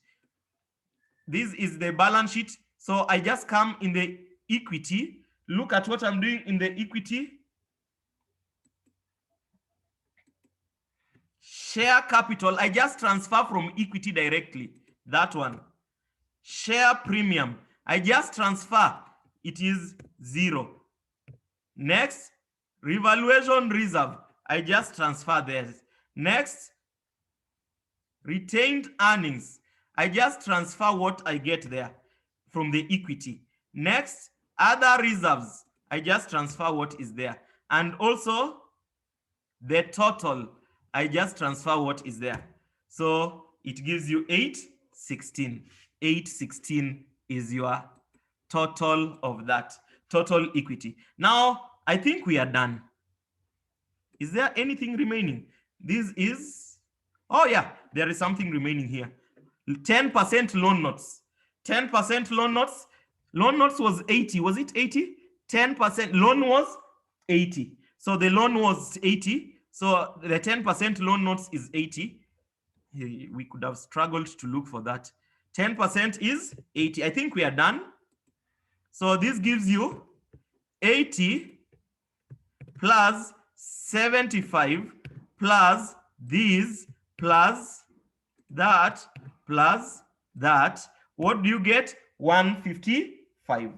This is the balance sheet. So I just come in the equity. Look at what I'm doing in the equity. Share capital, I just transfer from equity directly. That one. Share premium, I just transfer. It is 0. Next, revaluation reserve, I just transfer this. Next, retained earnings, I just transfer what I get there. from the equity. Next, other reserves, I just transfer what is there. And also the total, I just transfer what is there. So it gives you 816. 816 is your total of that, total equity. Now, I think we are done. Is there anything remaining? This is, oh yeah, there is something remaining here. 10% loan notes. 10% loan notes. Loan notes was 80. Was it 80? 10% loan was 80. So the loan was 80. So the 10% loan notes is 80. We could have struggled to look for that. 10% is 80. I think we are done. So this gives you 80 plus 75 plus these plus that plus that. What do you get? 155.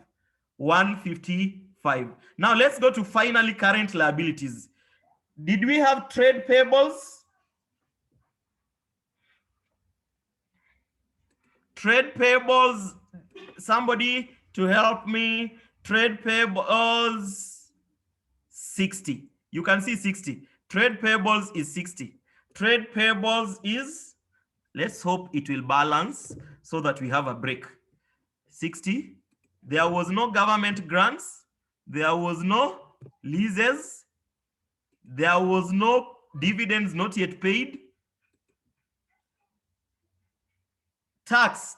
155. Now let's go to finally current liabilities. Did we have trade payables? Trade payables, somebody to help me. Trade payables 60. You can see 60. Trade payables is 60. Trade payables is, let's hope it will balance so that we have a break. 60. There was no government grants. There was no leases. There was no dividends not yet paid. Tax.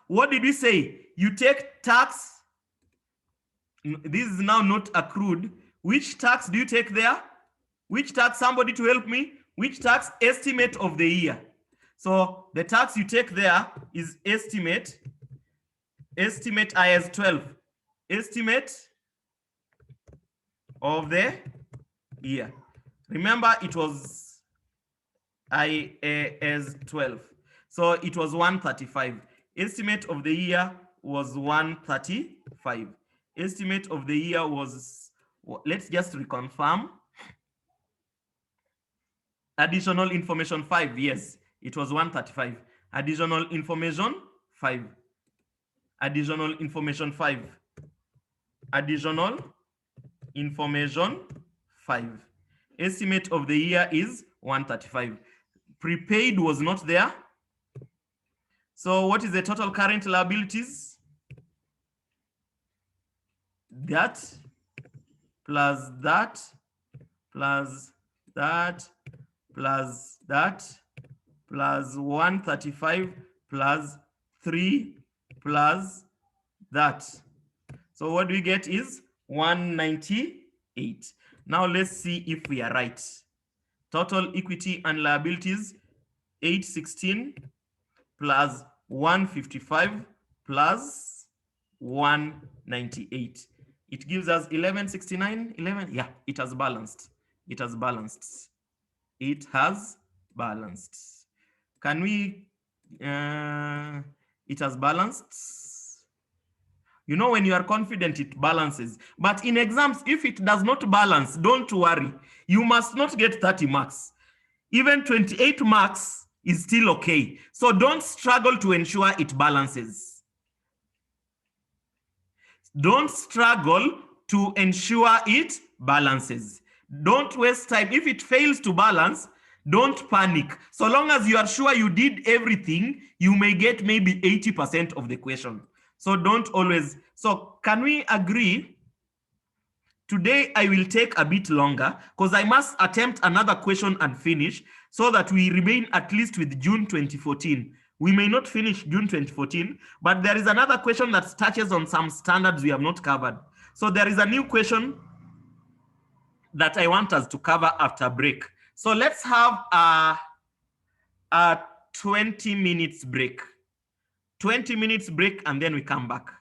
What did we say? You take tax. This is now not accrued. Which tax do you take there? Which tax? Somebody to help me. Which tax? Estimate of the year. So the tax you take there is estimate. Estimate IAS 12. Estimate of the year. Remember, it was IAS 12. So it was 135. Estimate of the year was 135. Estimate of the year was, let's just reconfirm. Additional information 5, yes, it was 135. Additional information 5. Additional information 5. Additional information 5. Estimate of the year is 135. Prepaid was not there. So what is the total current liabilities? That plus that plus that plus that plus 135 plus 3 plus that. So what we get is 198. Now let's see if we are right. Total equity and liabilities 816 plus 155 plus 198. It gives us 1169. 11. Yeah, it has balanced. It has balanced. It has balanced. Can we? It has balanced. You know, when you are confident, it balances. But in exams, if it does not balance, don't worry. You must not get 30 marks. Even 28 marks is still okay. So don't struggle to ensure it balances. Don't struggle to ensure it balances. Don't waste time. If it fails to balance, don't panic. So long as you are sure you did everything, you may get maybe 80% of the question. So don't always. So can we agree? Today I will take a bit longer because I must attempt another question and finish so that we remain at least with June 2014. We may not finish June 2014, but there is another question that touches on some standards we have not covered. So there is a new question that I want us to cover after break. So let's have a 20 minutes break. 20 minutes break and then we come back.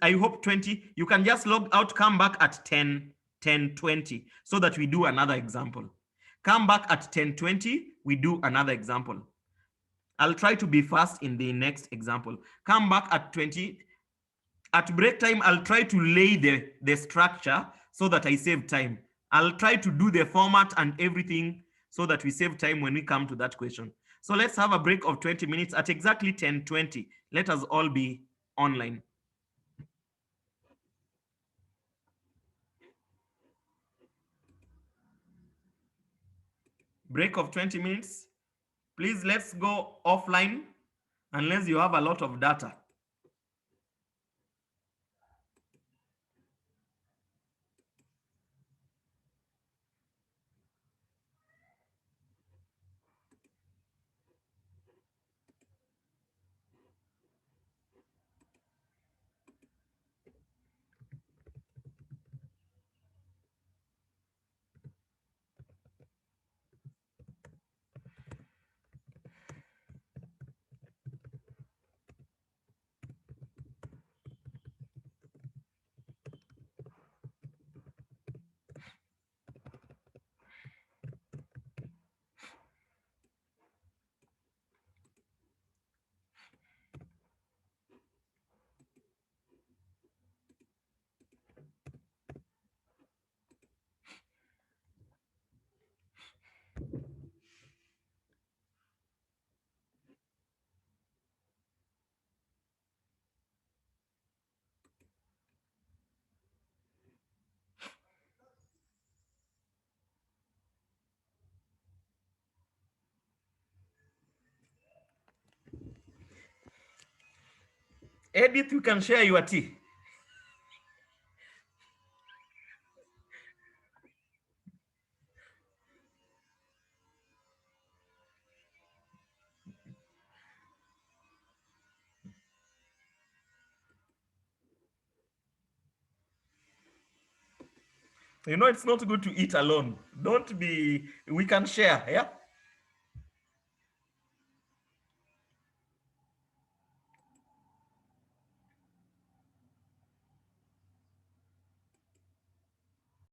I hope 20. You can just log out, come back at 10:20 so that we do another example. Come back at 10:20, we do another example. I'll try to be fast in the next example. Come back at 20. At break time, I'll try to lay the structure so that I save time. I'll try to do the format and everything so that we save time when we come to that question. So let's have a break of 20 minutes at exactly 10:20. Let us all be online. Break of 20 minutes. Please, let's go offline unless you have a lot of data. Edith, you can share your tea. You know, it's not good to eat alone. Don't be, we can share, yeah?